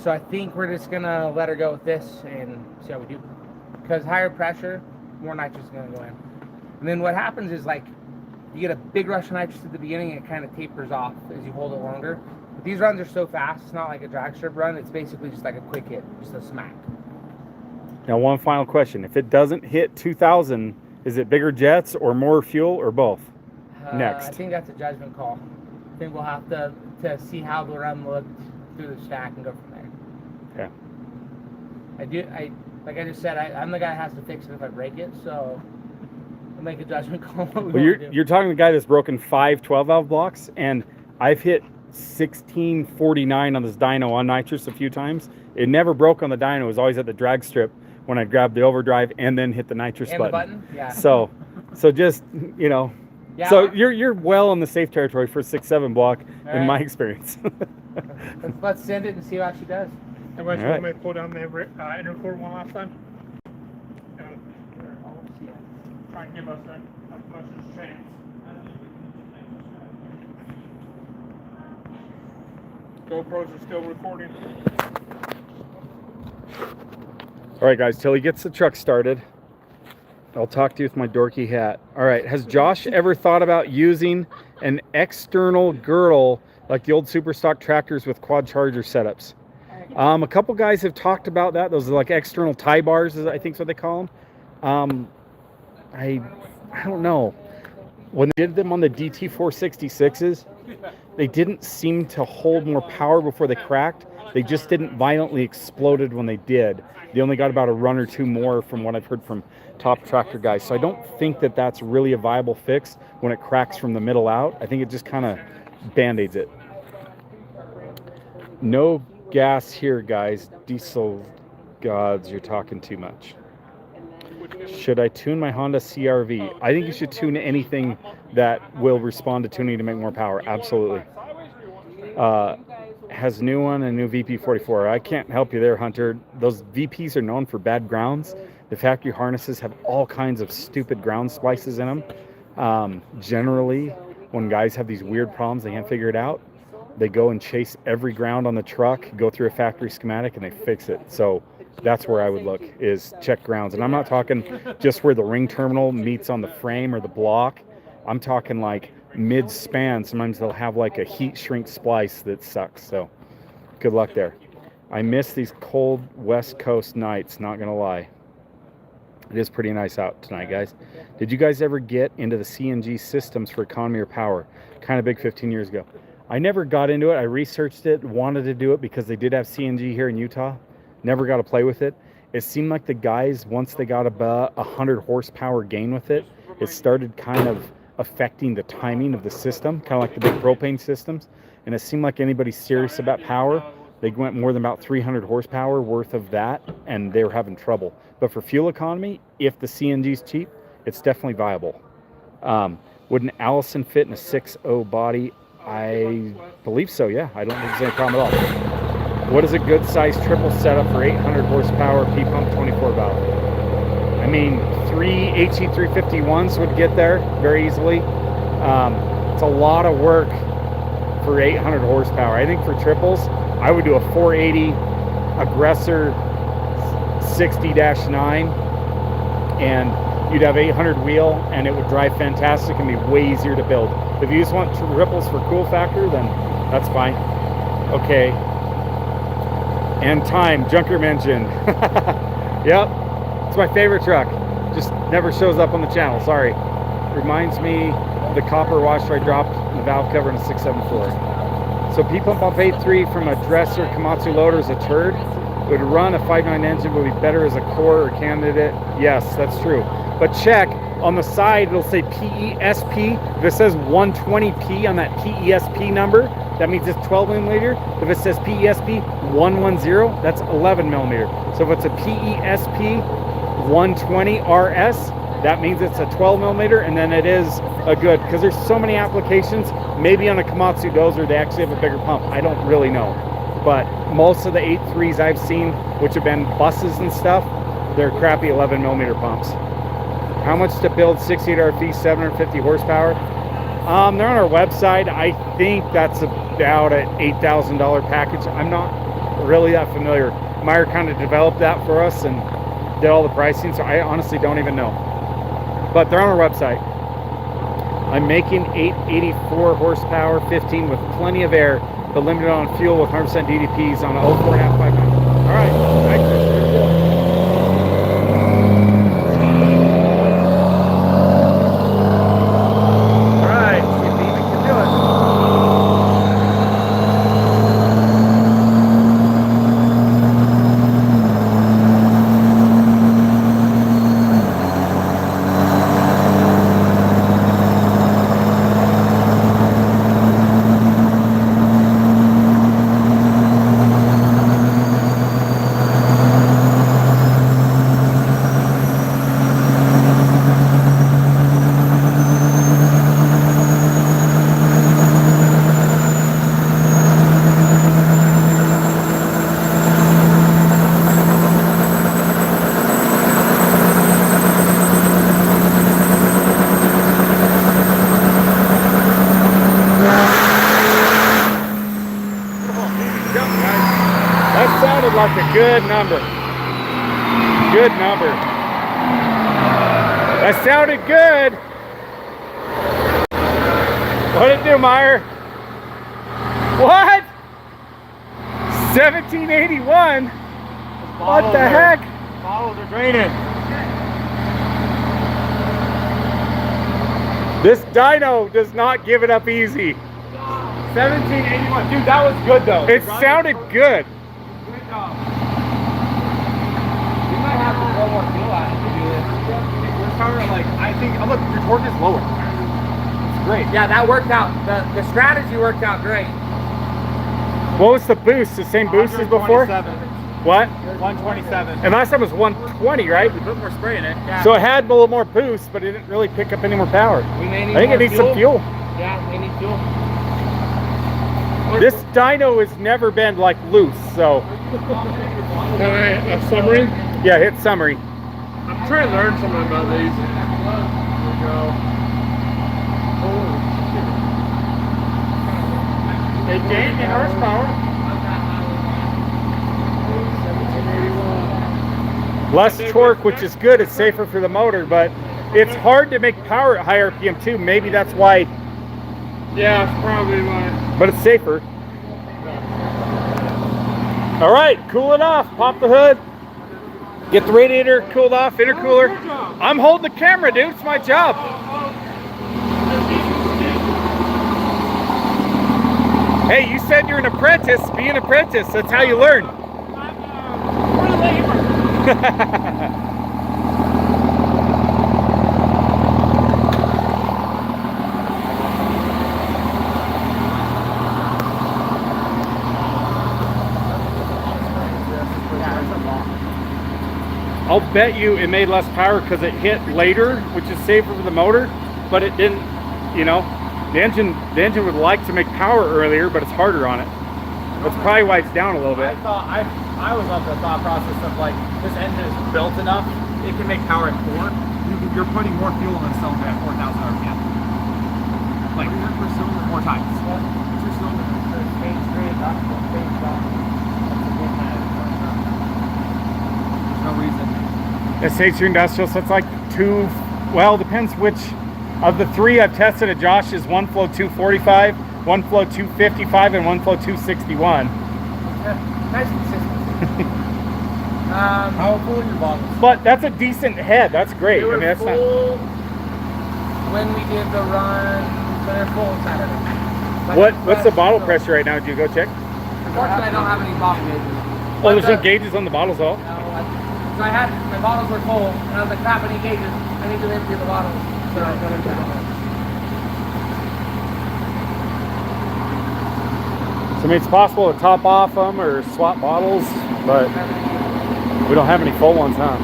So I think we're just going to let her go with this and see how we do. Because higher pressure, more nitrous is going to go in. And then what happens is, like, you get a big rush of nitrous at the beginning and it kind of tapers off as you hold it longer. But these runs are so fast, it's not like a drag strip run. It's basically just like a quick hit, just a smack. Now, one final question. If it doesn't hit 2,000, is it bigger jets or more fuel or both? Next. I think that's a judgment call. I think we'll have to see how the run looked through the stack and go from there. Okay. Like I just said, I'm the guy that has to fix it if I break it, so I'll make a judgment call. Well, you're talking to the guy that's broken 5 12-valve blocks, and I've hit 1649 on this dyno on nitrous a few times. It never broke on the dyno. It was always at the drag strip when I grabbed the overdrive and then hit the nitrous and button. the button? Yeah. So just, Yeah. So you're well in the safe territory for 6.7 block, All in my right. experience. Let's send it and see how she does. And when All right. you want me to pull down the intercore one last time? Try and give us as much as a chance. GoPros are still recording. All right, guys, till he gets the truck started, I'll talk to you with my dorky hat. All right, has Josh ever thought about using an external girdle like the old Superstock tractors with quad charger setups? A couple guys have talked about that. Those are like external tie bars, I think is what they call them. I don't know. When they did them on the DT466s, they didn't seem to hold more power before they cracked. They just didn't violently exploded when they did. They only got about a run or two more from what I've heard from top tractor guys. So I don't think that that's really a viable fix when it cracks from the middle out. I think it just kind of band-aids it. No gas here, guys. Diesel gods, you're talking too much. Should I tune my Honda CRV? I think you should tune anything that will respond to tuning to make more power. Absolutely. Has new one and new VP44. I can't help you there, Hunter. Those VPs are known for bad grounds. The factory harnesses have all kinds of stupid ground splices in them. Generally, when guys have these weird problems, they can't figure it out. They go and chase every ground on the truck, go through a factory schematic, and they fix it. So that's where I would look, is check grounds. And I'm not talking just where the ring terminal meets on the frame or the block. I'm talking like mid-span. Sometimes they'll have like a heat shrink splice that sucks. So good luck there. I miss these cold West Coast nights, not gonna lie. It is pretty nice out tonight, guys. Did you guys ever get into the CNG systems for economy or power? Kind of big 15 years ago. I never got into it. I researched it, wanted to do it because they did have CNG here in Utah. Never got to play with it. It seemed like the guys, once they got about 100 horsepower gain with it, it started kind of affecting the timing of the system, kind of like the big propane systems. And it seemed like anybody serious about power, they went more than about 300 horsepower worth of that, and they were having trouble. But for fuel economy, if the CNG is cheap, it's definitely viable. Would an Allison fit in a 6.0 body? I believe so, yeah. I don't think there's any problem at all. What is a good size triple setup for 800 horsepower P-pump 24 valve? I mean, 3 HE351s would get there very easily. It's a lot of work for 800 horsepower. I think for triples, I would do a 480 Aggressor 60-9, and you'd have 800 wheel, and it would drive fantastic and be way easier to build. If you just want triples for cool factor, then that's fine. Okay. And time, Junker mentioned. Yep, it's my favorite truck. Just never shows up on the channel, sorry. Reminds me of the copper washer I dropped in the valve cover in a 674. So P-pump off 8.3 from a dresser Komatsu loader is a turd. Would run a 5.9 engine, would be better as a core or candidate. Yes, that's true. But check, on the side it'll say PESP. If it says 120P on that PESP number, that means it's 12 millimeter. If it says PESP 110, that's 11 millimeter. So if it's a PESP 120 RS, that means it's a 12 millimeter, and then it is a good, because there's so many applications. Maybe on a Komatsu dozer they actually have a bigger pump. I don't really know. But most of the 8.3s I've seen, which have been buses and stuff, they're crappy 11 millimeter pumps. How much to build 68 RFE 750 horsepower? They're on our website. I think that's about an $8,000 package. I'm not really that familiar. Meyer kind of developed that for us and did all the pricing, so I honestly don't even know. But they're on our website. I'm making 884 horsepower, 15 with plenty of air, but limited on fuel with 100% DDPs on an 04.5 5.9. All right, thanks, Chris. like a good number. Good number. That sounded good. What'd it do, Meyer? What? 1781? What the heck? Bottles are draining. This dyno does not give it up easy. 1781. Dude, that was good though. It sounded good. Good job. We might have to throw more fuel at it to do this. Horsepower, like, I think, oh, look, your torque is lower. It's great. Yeah, that worked out. The strategy worked out great. What was the boost? The same boost as before? 127. What? 127. And last time was 120, right? We put more spray in it. Yeah. So it had a little more boost, but it didn't really pick up any more power. We may need I think more it needs some fuel. Yeah, we need fuel. This dyno has never been like loose, so A summary? yeah, hit summary. I'm trying to learn something about these. There we go. They gained in horsepower. 1781. Less torque, which is good. It's safer for the motor, but it's hard to make power at high RPM too. Maybe that's why, Yeah, it's probably why. but it's safer. All right, cool it off. Pop the hood. Get the radiator cooled off, intercooler. I'm holding the camera, dude. It's my job. Hey, you said you're an apprentice. Be an apprentice. That's how you learn. I'll bet you it made less power because it hit later, which is safer for the motor, but it didn't, you know, the engine would like to make power earlier, but it's harder on it. That's probably why it's down a little bit. I was of the thought process of like, this engine is built enough, it can make power at 4. You're putting more fuel in the cylinder at 4,000 RPM. Like, more times. There's no reason. It states your industrial, so it's like two, well, depends which of the three I've tested at Josh's. One flow 245, one flow 255, and one flow 261. Nice consistency. How full are your bottles? But that's a decent head. That's great. They I were mean, that's not. full when we did the run, so they're full Saturday. What's the bottle pressure right now? Did you go check? Unfortunately, I don't have any bottle gauges. Oh, there's no But gauges on the bottles at all? No, so I had, my bottles were full, and I was like, crap, I need gauges. I need to empty the bottles. So I got empty them. So I mean, it's possible to top off them or swap bottles, but we don't have any full ones, huh?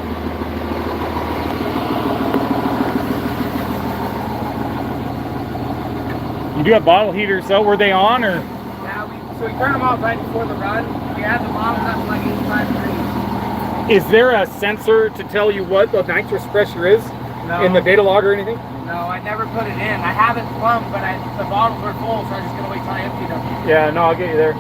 You do have bottle heaters though. Were they on or? Yeah, so we turned them off right before the run. We had the bottles up to like 85 degrees. Is there a sensor to tell you what the nitrous pressure is in the data log or anything? No, I never put it in. I have it plumbed, but the bottles were full, so I'm just gonna wait till I empty them. Yeah, no, I'll get you there.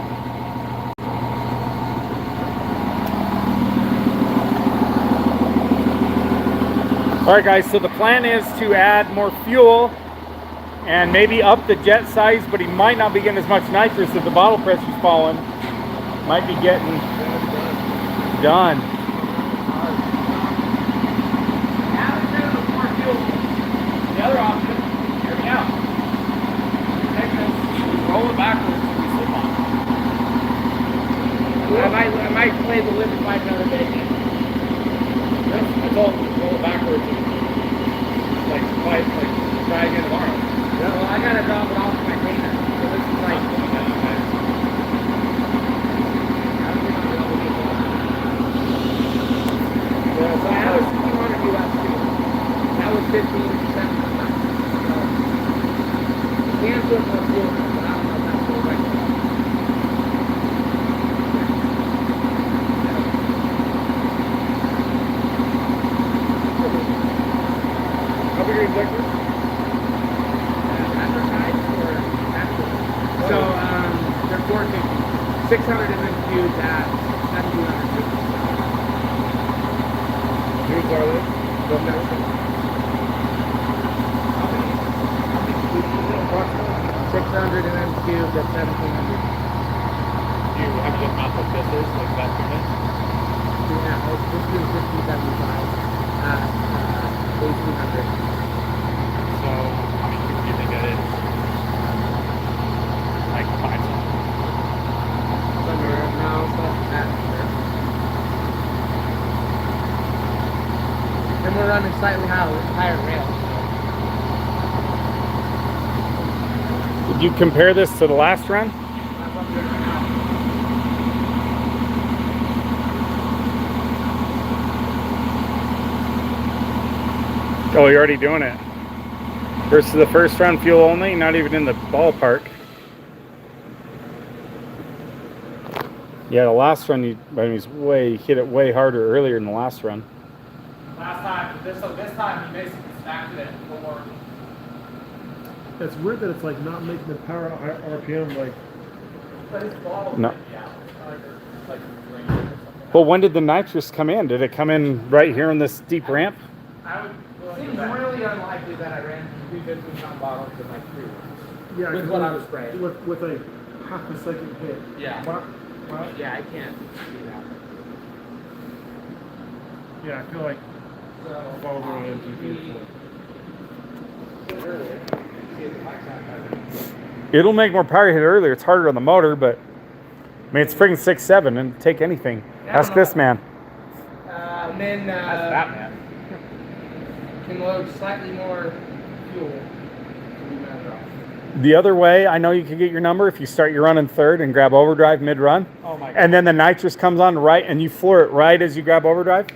All right, guys, so the plan is to add more fuel and maybe up the jet size, but he might not be getting as much nitrous if the bottle pressure's falling. Might be getting done. The other option, hear me out. Take this, roll it backwards, and we slip on it. I might play the limit pipe another day. I told him to roll it backwards and try again tomorrow. Yeah. Well, I gotta drop it off to my cleaner. So this is like. Yeah, so I was 200 US too. That was 15 cents. Can't put more fuel, but I don't know if that's the right. How big are your injectors? So they're 450. 600 is infused at 7,200. 4-wheel. Go faster. 600 and then cubed at 1700. Do you have to amount like this is, like that unit? Yeah, this is 1575 at 1800. So, how many people do you think that is? Like 5 something. Somewhere now, and we're running slightly higher rails. Did you compare this to the last run? That's what I'm doing right now. Oh, you're already doing it. Versus the first run, fuel only, not even in the ballpark. Yeah, the last run, you hit it way harder earlier in the last run. Last time, this time he basically snapped it for. It's weird that it's like not making the power RPM like. But his bottle. No. Yeah. Like rain or something. Well, when did the nitrous come in? Did it come in right here on this steep ramp? I would. Seems really unlikely that I ran 350 pound bottles in like 3 runs. Yeah, With what I was spraying. with a half a second hit. Yeah. Well, Yeah, I can't do that. yeah, I feel like So, Follow the engine earlier. See if the mic's not covering. It'll make more power hit earlier. It's harder on the motor, but I mean, it's freaking 6.7 and take anything. Yeah, Ask this man. And then That's that man. can load slightly more fuel. The other way, I know you can get your number if you start your run in third and grab overdrive mid-run. Oh my god. And then the nitrous comes on right and you floor it right as you grab overdrive.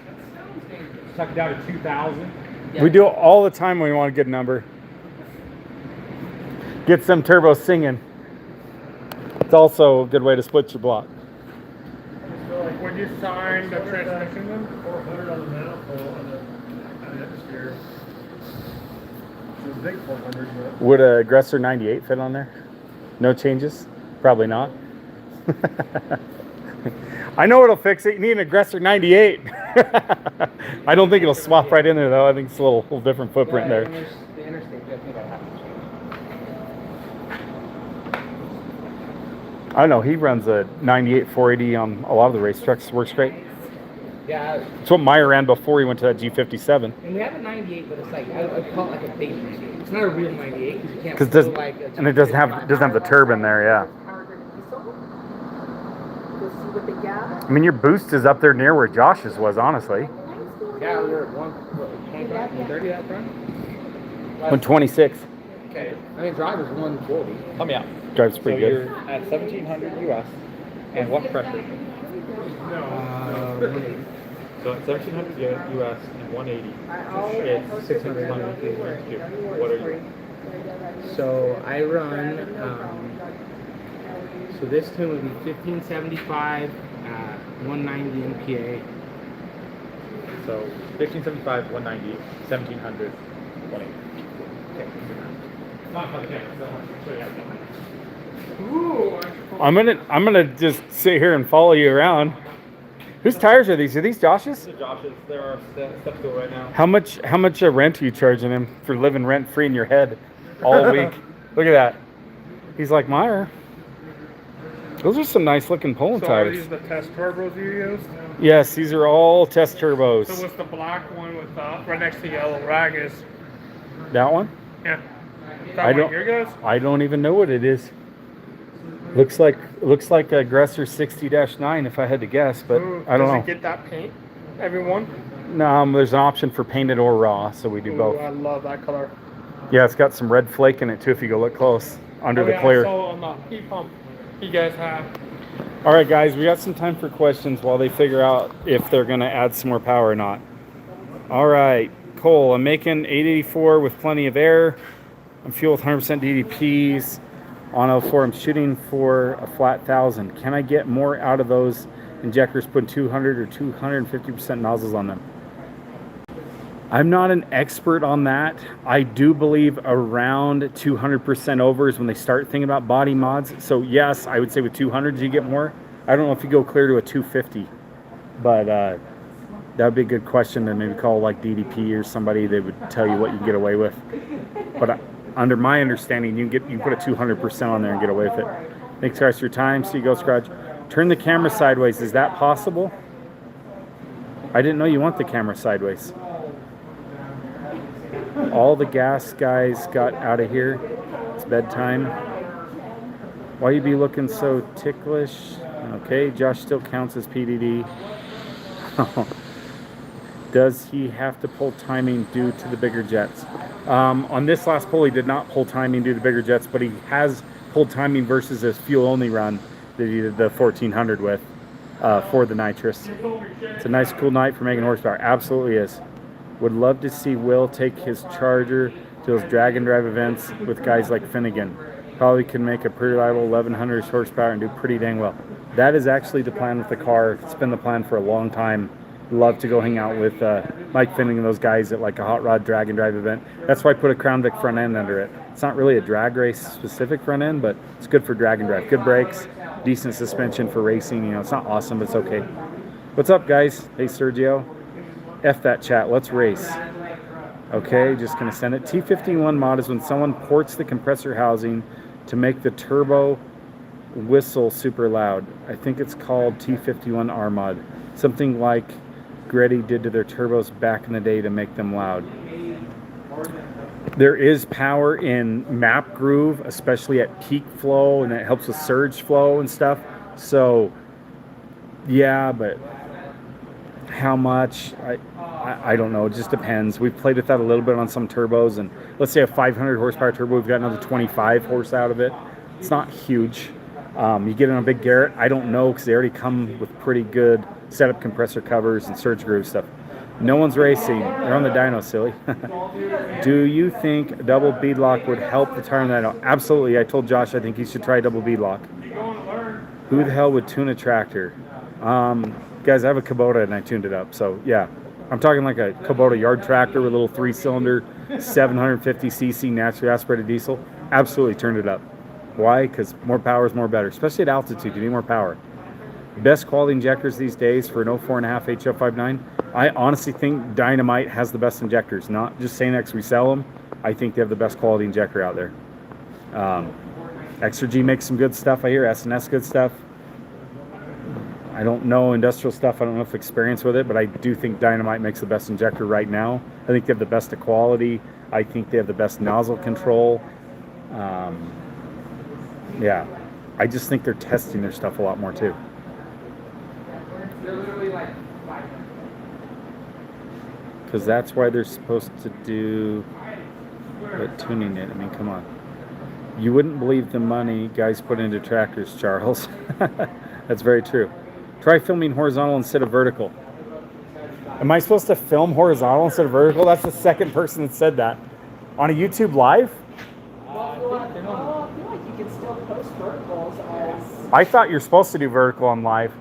Suck it down to 2,000. Yeah. We do it all the time when we want a good number. Get some turbos singing. It's also a good way to split your block. So like when you sign the transmission, 400 on the manifold on the atmosphere. It's a big 400, but Would a Aggressor 98 fit on there? No changes? Probably not. I know what'll fix it. You need an Aggressor 98. I don't think it'll swap right in there though. I think it's a little different footprint there. The interstate, I think I'll have to change. I don't know. He runs a 98 480 on a lot of the race trucks. Works great. Yeah, It's what Meyer ran before he went to that G57. and we have a 98, but it's like I'd call it like a baby 98. It's not a real 98 because you can't. Because feel like a and it doesn't have the turbine there. Yeah. I mean, your boost is up there near where Josh's was, honestly. Yeah, we were at 125, 130 out front. 126. Okay. I mean, driver's 140. Help me out. Drives So pretty good. you're at 1,700 US. And what pressure? So at 1,700 US and 180. It's 600 What are you? So I run. So this tune would be 1575 at 190 MPA. So 1,575, 190, 1,700, 180. Okay. Not for the camera, so I'll show you how to do it. I'm gonna just sit here and follow you around. Whose tires are these? Are these Josh's? This is Josh's. There are step stool right now. How much rent are you charging him for living rent free in your head all week? Look at that. He's like Meyer. Those are some nice looking pulling so are these tires. the test turbos you used? Yes, these are all test So turbos. what's the black one with right next to yellow rag is? That one? Yeah. I don't- Your guys? I don't even know what it is. Looks like Aggressor 60-9 if I had to guess, but I don't Does know. it get that paint? Everyone? No, there's an option for painted or raw, so we do Ooh, both. I love that color. Yeah, it's got some red flake in it too if you go look close under the I clear. saw on the heat pump you guys have. All right, guys, we got some time for questions while they figure out if they're going to add some more power or not. All right, Cole, I'm making 884 with plenty of air. I'm fuel with 100% DDPs. On L4, I'm shooting for a flat 1,000. Can I get more out of those injectors putting 200 or 250% nozzles on them? I'm not an expert on that. I do believe around 200% over is when they start thinking about body mods. So yes, I would say with 200 you get more. I don't know if you go clear to a 250, but That would be a good question to maybe call like DDP or somebody. They would tell you what you can get away with. But under my understanding, you can put a 200% on there and get away with it. Thanks guys for your time. See you, Ghost Garage. Turn the camera sideways. Is that possible? I didn't know you want the camera sideways. All the gas guys got out of here. It's bedtime. Why you be looking so ticklish? Okay, Josh still counts as PDD. Does he have to pull timing due to the bigger jets? On this last pull, he did not pull timing due to bigger jets, but he has pulled timing versus his fuel-only run that he did the 1400 with for the nitrous. It's a nice, cool night for making horsepower. Absolutely is. Would love to see Will take his Charger to those drag and drive events with guys like Finnegan. Probably can make a pretty reliable 1100 horsepower and do pretty dang well. That is actually the plan with the car. It's been the plan for a long time. Love to go hang out with Mike Finnegan and those guys at like a hot rod drag and drive event. That's why I put a Crown Vic front end under it. It's not really a drag race specific front end, but it's good for drag and drive. Good brakes, decent suspension for racing. You know, it's not awesome, but it's okay. What's up, guys? Hey, Sergio. F that chat. Let's race. Okay, just gonna send it. T51 mod is when someone ports the compressor housing to make the turbo whistle super loud. I think it's called T51R mod. Something like Gretty did to their turbos back in the day to make them loud. There is power in map groove, especially at peak flow, and it helps with surge flow and stuff. So yeah, but how much? I don't know. It just depends. We've played with that a little bit on some turbos, and let's say a 500 horsepower turbo, we've got another 25 horse out of it. It's not huge. You get in a big Garrett, I don't know, because they already come with pretty good setup compressor covers and surge groove stuff. No one's racing. They're on the dyno, silly. Do you think double beadlock would help the tire on that? Absolutely. I told Josh I think he should try double beadlock. Who the hell would tune a tractor? Guys, I have a Kubota and I tuned it up. So yeah, I'm talking like a Kubota yard tractor with a little 3-cylinder 750cc naturally aspirated diesel. Absolutely turned it up. Why? Because more power is more better, especially at altitude. You need more power. Best quality injectors these days for an 04.5 HF59. I honestly think Dynamite has the best injectors. Not just saying that 'cause we sell them. I think they have the best quality injector out there. Extra G makes some good stuff. I hear S&S good stuff. I don't know industrial stuff. I don't know if experience with it, but I do think Dynamite makes the best injector right now. I think they have the best of quality. I think they have the best nozzle control. Yeah, I just think they're testing their stuff a lot more too. Because that's why they're supposed to do tuning it. I mean, come on. You wouldn't believe the money guys put into tractors, Charles. That's very true. Try filming horizontal instead of vertical. Am I supposed to film horizontal instead of vertical? That's the second person that said that. On a YouTube live? I thought you're supposed to do vertical on live.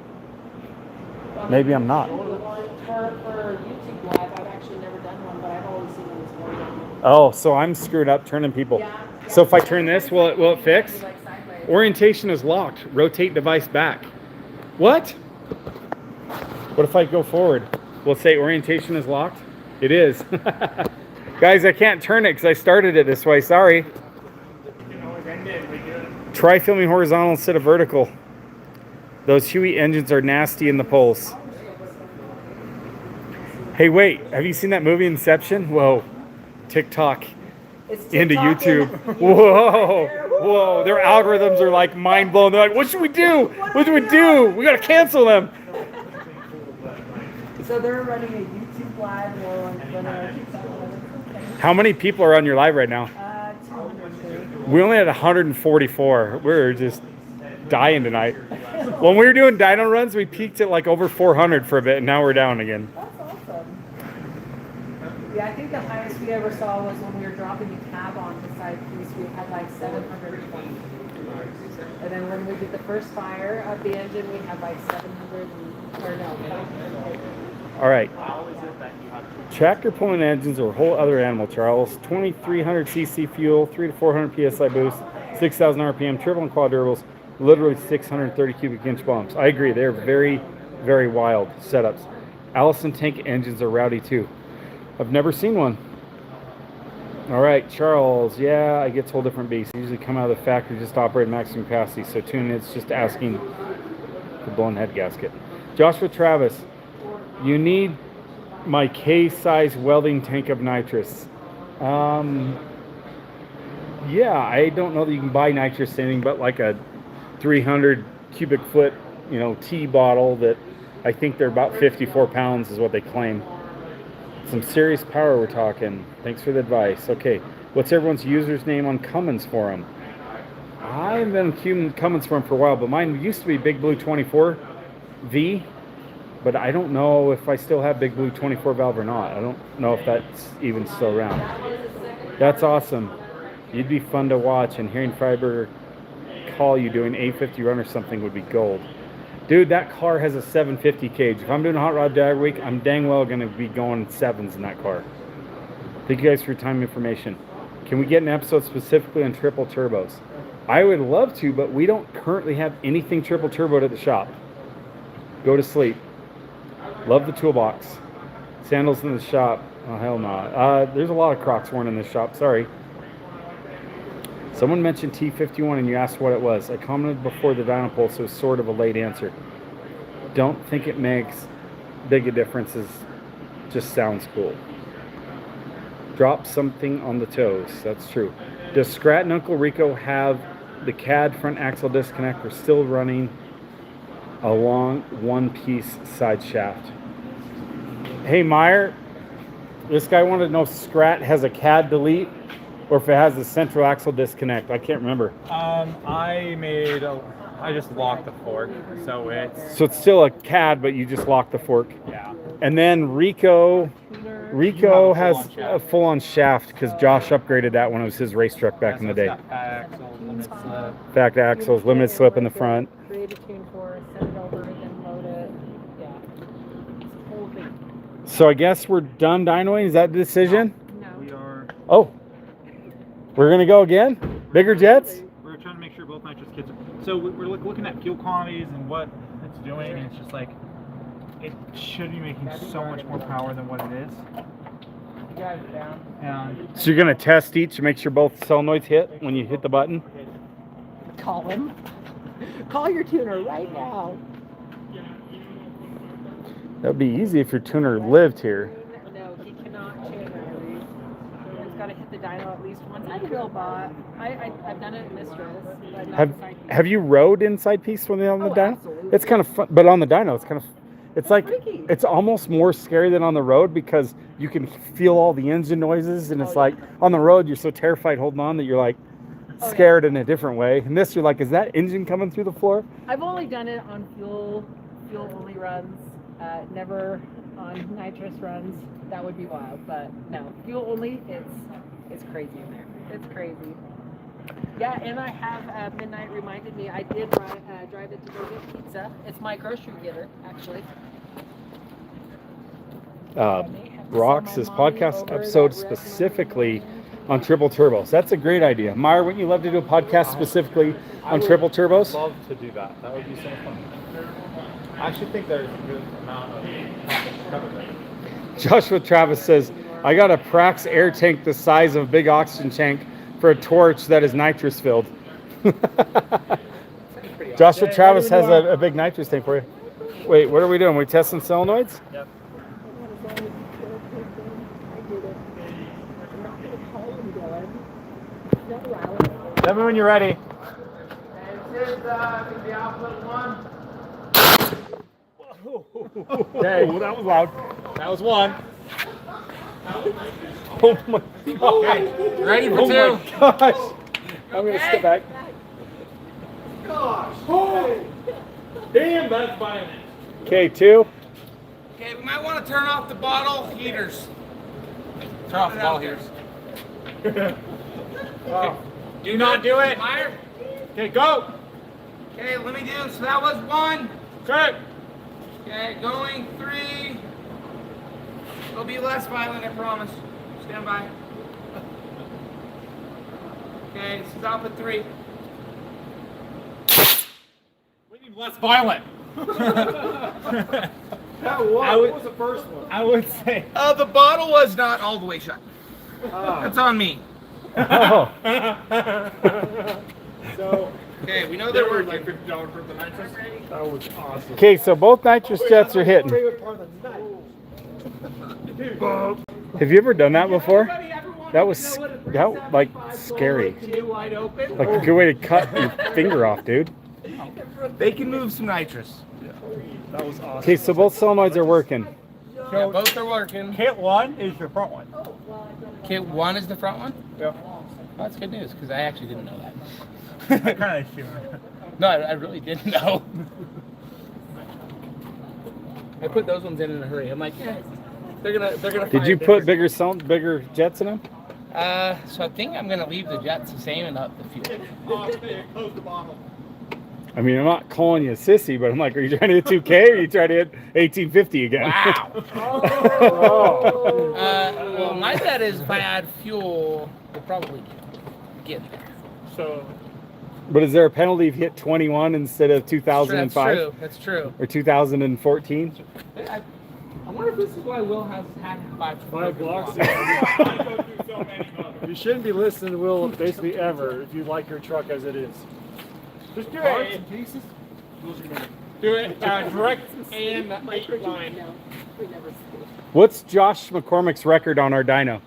Maybe I'm not. For YouTube Live, I've actually never done one, but I've always seen them as horizontal. Oh, so I'm screwed up turning people. Yeah. So if I turn this, will it fix? Like sideways. Orientation is locked. Rotate device back. What? What if I go forward? Will it say orientation is locked? It is. Guys, I can't turn it because I started it this way. Sorry. Try filming horizontal instead of vertical. Those Huey engines are nasty in the poles. Hey, wait. Have you seen that movie Inception? Whoa. TikTok into YouTube. Whoa. Whoa. Their algorithms are like mind blown. They're like, what should we do? What should we do? We got to cancel them. So they're running a YouTube Live or on How many people are on your live right now? 230. We only had 144. We're just dying tonight. When we were doing dyno runs, we peaked at like over 400 for a bit, and now we're down again. That's awesome. Yeah, I think the highest we ever saw was when we were dropping the cab on the side piece. We had like 720. And then when we did the first fire of the engine, we had like 700 or no. All right. Tractor pulling engines or a whole other animal, Charles. 2,300 cc fuel, 300 to 400 psi boost, 6,000 RPM, triple and quad durables, literally 630 cubic inch bumps. I agree. They're very, very wild setups. Allison tank engines are rowdy too. I've never seen one. All right, Charles. Yeah, I get a whole different beast. Usually come out of the factory just to operate maximum capacity. So tune it's just asking the blown head gasket. Joshua Travis, you need my K-size welding tank of nitrous. Yeah, I don't know that you can buy nitrous anything but like a 300 cubic foot, tea bottle that I think they're about 54 pounds is what they claim. Some serious power we're talking. Thanks for the advice. Okay, what's everyone's user's name on Cummins forum? I haven't been on Cummins forum for a while, but mine used to be Big Blue 24V, but I don't know if I still have Big Blue 24 valve or not. I don't know if that's even still around. That's awesome. You'd be fun to watch, and hearing Freiberger call you doing A50 run or something would be gold. Dude, that car has a 750 cage. If I'm doing a hot rod drag week, I'm dang well going to be going 7s in that car. Thank you guys for your time and information. Can we get an episode specifically on triple turbos? I would love to, but we don't currently have anything triple turboed at the shop. Go to sleep. Love the toolbox. Sandals in the shop. Oh, hell no. There's a lot of Crocs worn in this shop. Sorry. Someone mentioned T51 and you asked what it was. I commented before the Dyno poll, so it's sort of a late answer. Don't think it makes big a difference. Just sounds cool. Drop something on the toes. That's true. Does Scrat and Uncle Rico have the CAD front axle disconnect? We're still running a long one-piece side shaft. Hey, Meyer. This guy wanted to know if Scrat has a CAD delete or if it has the central axle disconnect. I can't remember. I just locked the fork, so it's still a CAD, but you just lock the fork. Yeah. And then Rico has a full-on shaft because Josh upgraded that when it was his race truck back in the day. Fact axles, limited slip in the front. Create a tune for it, send it over, then load it. Yeah. It's a whole thing. So I guess we're done dynoing. Is that the decision? No. We are. Oh. We're going to go again? Bigger jets? We're trying to make sure both nitrous kits are. So we're looking at fuel quantities and what it's doing, and it's just like, it should be making so much more power than what it is. You got it down. And So you're going to test each to make sure both solenoids hit when you hit the button? Call him. Call your tuner right now. That would be easy if your tuner lived here. No, he cannot tune batteries. He's got to hit the dyno at least once. I feel bot. I've done it in Mistress. But not inside piece. Have you rode inside piece when they're on the dyno? Absolutely. It's kind of fun, but on the dyno, it's like freaky. it's almost more scary than on the road because you can feel all the engine noises, and it's like on the road you're so terrified holding on that you're like scared in a different way. And this, you're like, is that engine coming through the floor? I've only done it on fuel only runs. Never on nitrous runs. That would be wild, but no, fuel only. It's crazy in there. It's crazy. Yeah, and I have Midnight reminded me I did drive it to go get pizza. It's my grocery getter, actually. Rocks this podcast episode specifically on triple turbos. That's a great idea. Meyer, wouldn't you love to do a podcast specifically on triple turbos? I would love to do that. That would be so fun. I actually think there's a good amount of cover there. Joshua Travis says, I got a Prax air tank the size of a big oxygen tank for a torch that is nitrous filled. Joshua Travis has a big nitrous tank for you. Wait, what are we doing? We testing solenoids? Yep. Tell me when you're ready. This is the output one. Okay, well, that was loud. That was one. Oh my god. Okay, ready for Oh two. my gosh. I'm going to step back. Gosh. Oh. Damn, that's violent. Okay, two. Okay, we might want to turn off the bottle heaters. Turn off the bottle heaters. Do not do it. Meyer. Okay, go. Okay, let me do. So that was one. Okay. Okay, going three. It'll be less violent, I promise. Stand by. Okay, this is output three. We need less violent. That was, what was the first one? I would say. The bottle was not all the way shut. Ah. That's on me. Oh. So, Okay, we know they're working. like $50 for the nitrous. that was awesome. Okay, so both nitrous jets are hitting. Favorite part of the night. Have you ever done that before? That was like scary. Wide open. Like a good way to cut your finger off, dude. They can move some nitrous. That was awesome. Okay, so both solenoids are working. Yeah, both are working. Kit 1 is the front one. Kit 1 is the front one? Yeah. Well, that's good news, because I actually didn't know that. I kind of assumed. No, I really didn't know. I put those ones in a hurry. I'm like, yeah, they're gonna. Did you put bigger jets in them? So I think I'm gonna leave the jets the same and up the fuel. Close the bottle. I mean, I'm not calling you a sissy, but I'm like, are you trying to hit 2K or are you trying to hit 1850 again? Wow. Oh. Well, my bet is if I add fuel, we'll probably get there. So, But is there a penalty if you hit 21 instead of 2005 That's true. or 2014? I wonder if this is why Will has had 5 blocks. I go through so many mothers. You shouldn't be listening to Will basically ever if you like your truck as it is. Just do Parts it. and pieces. Do it direct and 8 line. What's Josh McCormick's record on our dyno?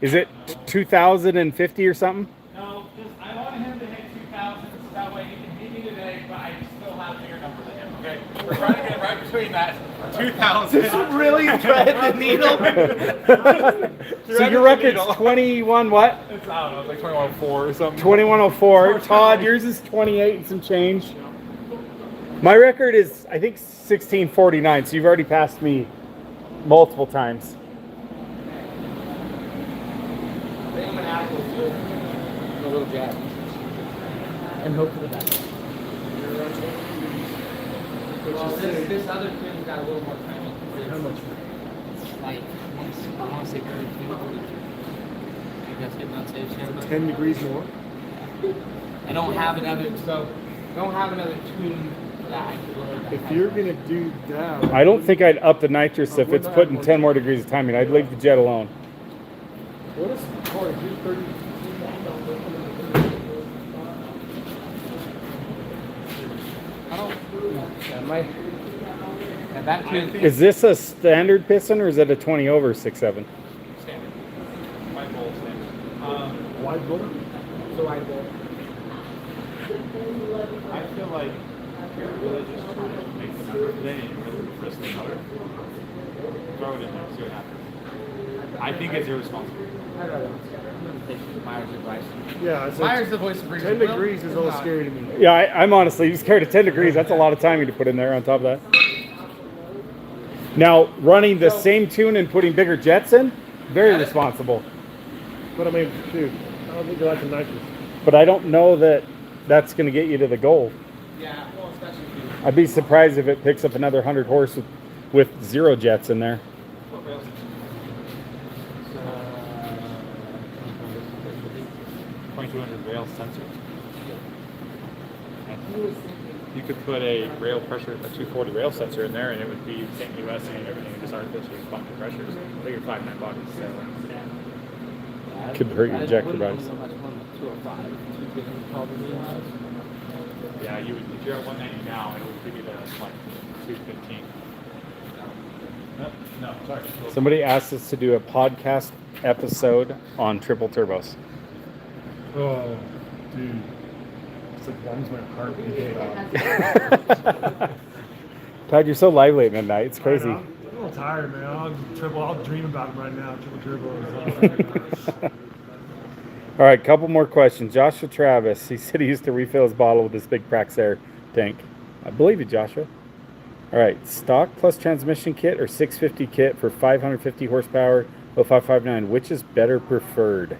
Is it 2050 or something? No, I want him to hit 2,000 so that way he can beat me today, but I still have a bigger number than him. Okay, we're trying to get right between that 2,000. really thread the needle. So your record's 21 what? It's, I don't know, it's like 2104 or something. 2104. Todd, yours is 28 and some change. My record is, I think, 1649, so you've already passed me multiple times. I think I'm gonna add a little jab and hope for the best. Well, this other thing's got a little more timing. How much? Like, I want to say 32. You guys get not safe, Sam? 10 degrees more. I don't have another tune that I could load. If you're going to do that, I don't think I'd up the nitrous if it's putting 10 more degrees of timing. I'd leave the jet alone. what is Corey? Do 30. I don't. Yeah, that tune. Is this a standard piston or is it a 20 over 6.7? Standard. White bowl standard. Wide bolt? So I go. I feel like you're really just trying to make the number today and really risk the motor. Throw it in there, see what happens. I think it's irresponsible. I'd rather not scatter. I'm going to take Myers' advice. Yeah, it's Myers, the voice of reason. 10 degrees is a little scary to me. Yeah, I'm honestly scared of 10 degrees. That's a lot of timing to put in there on top of that. Now, running the same tune and putting bigger jets in, very responsible. But I mean, dude, I don't think you like the nitrous. But I don't know that that's going to get you to the goal. Yeah, well, especially if you. I'd be surprised if it picks up another 100 horse with 0 jets in there. 2200 rail sensor. You could put a rail pressure, a 240 rail sensor in there, and it would be same US and everything, just artificially respond to pressures. I think you're 5.9 bucks. So. Could hurt your ejector bodies. So much more than 205. 250 probably was. Yeah, you would, if you're at 190 now, it would give you the like 215. No, sorry. Somebody asked us to do a podcast episode on triple turbos. Oh, dude. It's like warms my heart beating. Todd, you're so lively at midnight. It's crazy. I'm a little tired, man. I'll dream about it right now. Triple turbo. All right, couple more questions. Joshua Travis, he said he used to refill his bottle with this big Praxair tank. I believe you, Joshua. All right, stock plus transmission kit or 650 kit for 550 horsepower, 0559. Which is better preferred?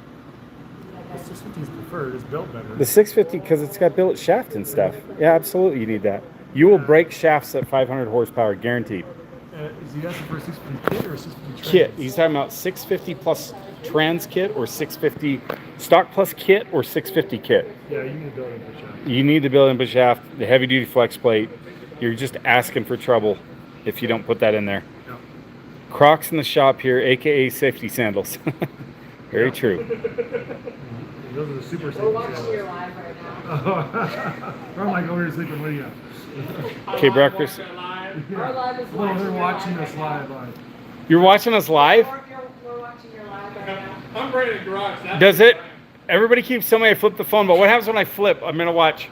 The 650 is preferred. It's built better. The 650 because it's got billet shaft and stuff. Yeah, absolutely, you need that. You will break shafts at 500 horsepower, guaranteed. Is he asking for a 650 kit or a 650 trans? Kit. He's talking about 650 plus trans kit or 650 stock plus kit or 650 kit. Yeah, you need to build it for sure. You need the built-in shaft, the heavy-duty flex plate. You're just asking for trouble. if you don't put that in there. Yeah. Crocs in the shop here, aka safety sandals. Very true. Those are the super We're safety watching your sandals. live right now. I'm like over here sleeping with you. Okay, breakfast. Our live is Well, they're your watching live us right live. You're watching us live? We're watching your live right now. I'm ready to garage. That's Does it? Everybody keeps telling me I flip the phone, but what happens when I flip? I'm gonna watch.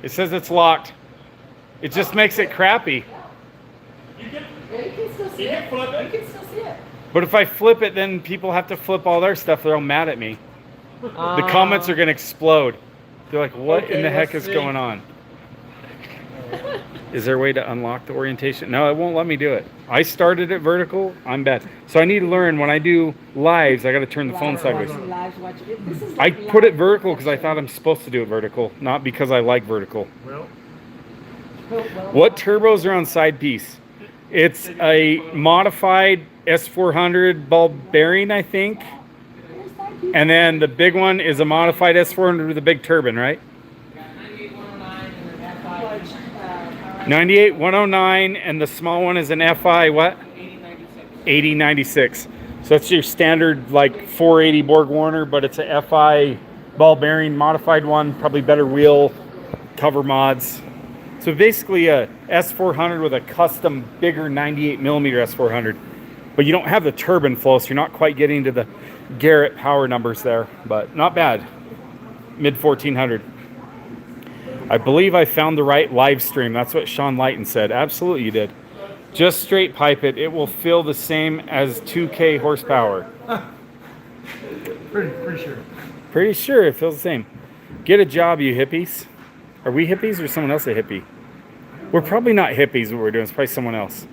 It says it's locked. It just makes it crappy. You can, Yeah, you can still see you it. can flip it. You can still see it. But if I flip it, then people have to flip all their stuff. They're all mad at me. The comments are gonna explode. They're like, what in Okay, the heck let's is see. going on? Is there a way to unlock the orientation? No, it won't let me do it. I started it vertical. I'm bad. So I need to learn when I do lives, I got to turn the phone Live, sideways. watching live, watching it. This is I like put it live vertical because I perfection. thought I'm supposed to do it vertical, not because I like vertical. Well, Well, What turbos are on side piece? It's a modified S400 ball bearing, I think. here's that piece. And then the big one is a modified S400 with a big turbine, right? 98 109 and an FI. 98 109, and the small one is an FI what? 8096. So that's your standard like 480 Borg Warner, but it's a FI ball bearing modified one, probably better wheel cover mods. So basically a S400 with a custom bigger 98 millimeter S400, but you don't have the turbine flow, so you're not quite getting to the Garrett power numbers there, but not bad. Mid 1400. I believe I found the right live stream. That's what Sean Lighton said. Absolutely, you did. Just straight pipe it. It will feel the same as 2K horsepower. pretty sure. Pretty sure it feels the same. Get a job, you hippies. Are we hippies or is someone else a hippie? We're probably not hippies, what we're doing. It's probably someone else.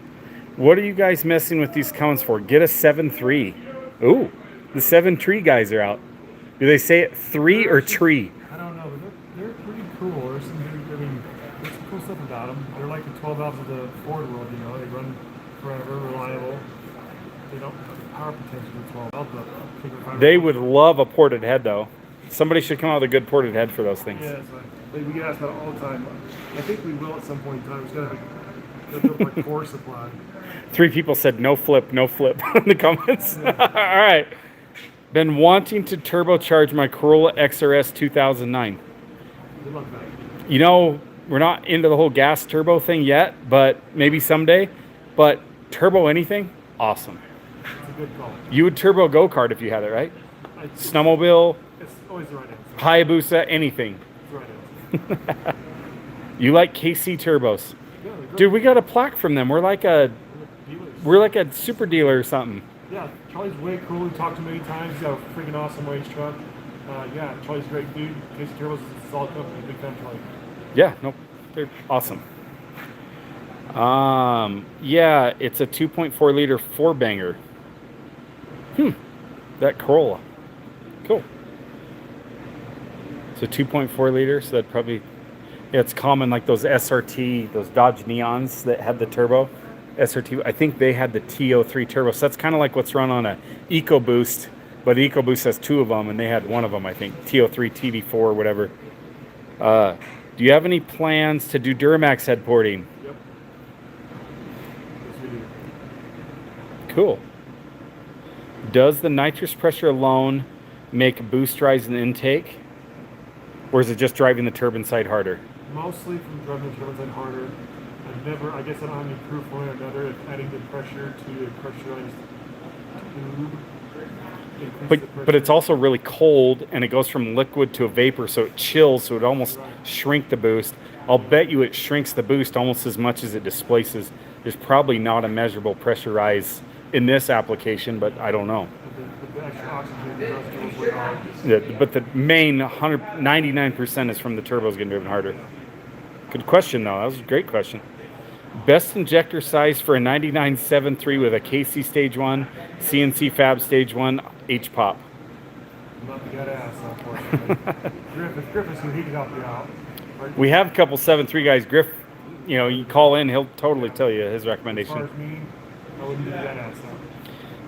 What are you guys messing with these Cummins for? Get a 7.3. Ooh, the 7 tree guys are out. Do they say it 3 or tree? I don't know, but they're pretty cool. There's some, there's some cool stuff about them. They're like the 12 valves of the Ford world, you know. They run forever, reliable. They don't have the power potential of 12 valves, but They would love a ported head, though. Somebody should come out with a good ported head for those things. Yeah, it's like, we get asked about it all the time. I think we will at some point in time. It's got to have like core supply. 3 people said no flip in the comments. All right. Been wanting to turbocharge my Corolla XRS 2009. Good luck with that. You know, we're not into the whole gas turbo thing yet, but maybe someday. But turbo anything, awesome. It's a good call. You would turbo go-kart if you had it, right? It's Snowmobile, always the right answer. Hayabusa, anything. It's the right answer. You like KC turbos. Yeah, they're great. Dude, we got a plaque from them. We're like a super dealer or something. Yeah, Charlie's way cool. We talked to him many times. He's got a freaking awesome race truck. Yeah, Charlie's a great dude. Casey Turbos is a solid company. Big fan of Charlie. Yeah, no, they're awesome. Yeah, it's a 2.4 liter 4-banger. That Corolla. Cool. So 2.4 liter, so that probably, yeah, it's common like those SRT, those Dodge Neons that had the turbo. SRT, I think they had the TO3 turbo. So that's kind of like what's run on a EcoBoost, but EcoBoost has 2 of them, and they had one of them, I think, TO3, TD4, whatever. Do you have any plans to do Duramax head porting? Yep. Yes, we do. Cool. Does the nitrous pressure alone make boost rise in the intake? Or is it just driving the turbine side harder? Mostly from driving the turbine side harder. I guess I don't have any proof one way or another if adding the pressure to a pressurized tube. increases the But pressure. it's also really cold, and it goes from liquid to a vapor, so it chills, so it almost shrink the boost. I'll bet you it shrinks the boost almost as much as it displaces. There's probably not a measurable pressure rise in this application, but I don't know. The extra oxygen does go way hard. But the main 99% is from the turbos getting driven harder. Good question, though. That was a great question. Best injector size for a 99.73 with a KC Stage 1, CNC Fab Stage 1, H-Pop. Not the gut ass, unfortunately. Griffith's who he can help you out. Right? We have a couple 7.3 guys. Griff, you know, you call in, he'll totally tell you his As far recommendation. as me, I wouldn't do that ass.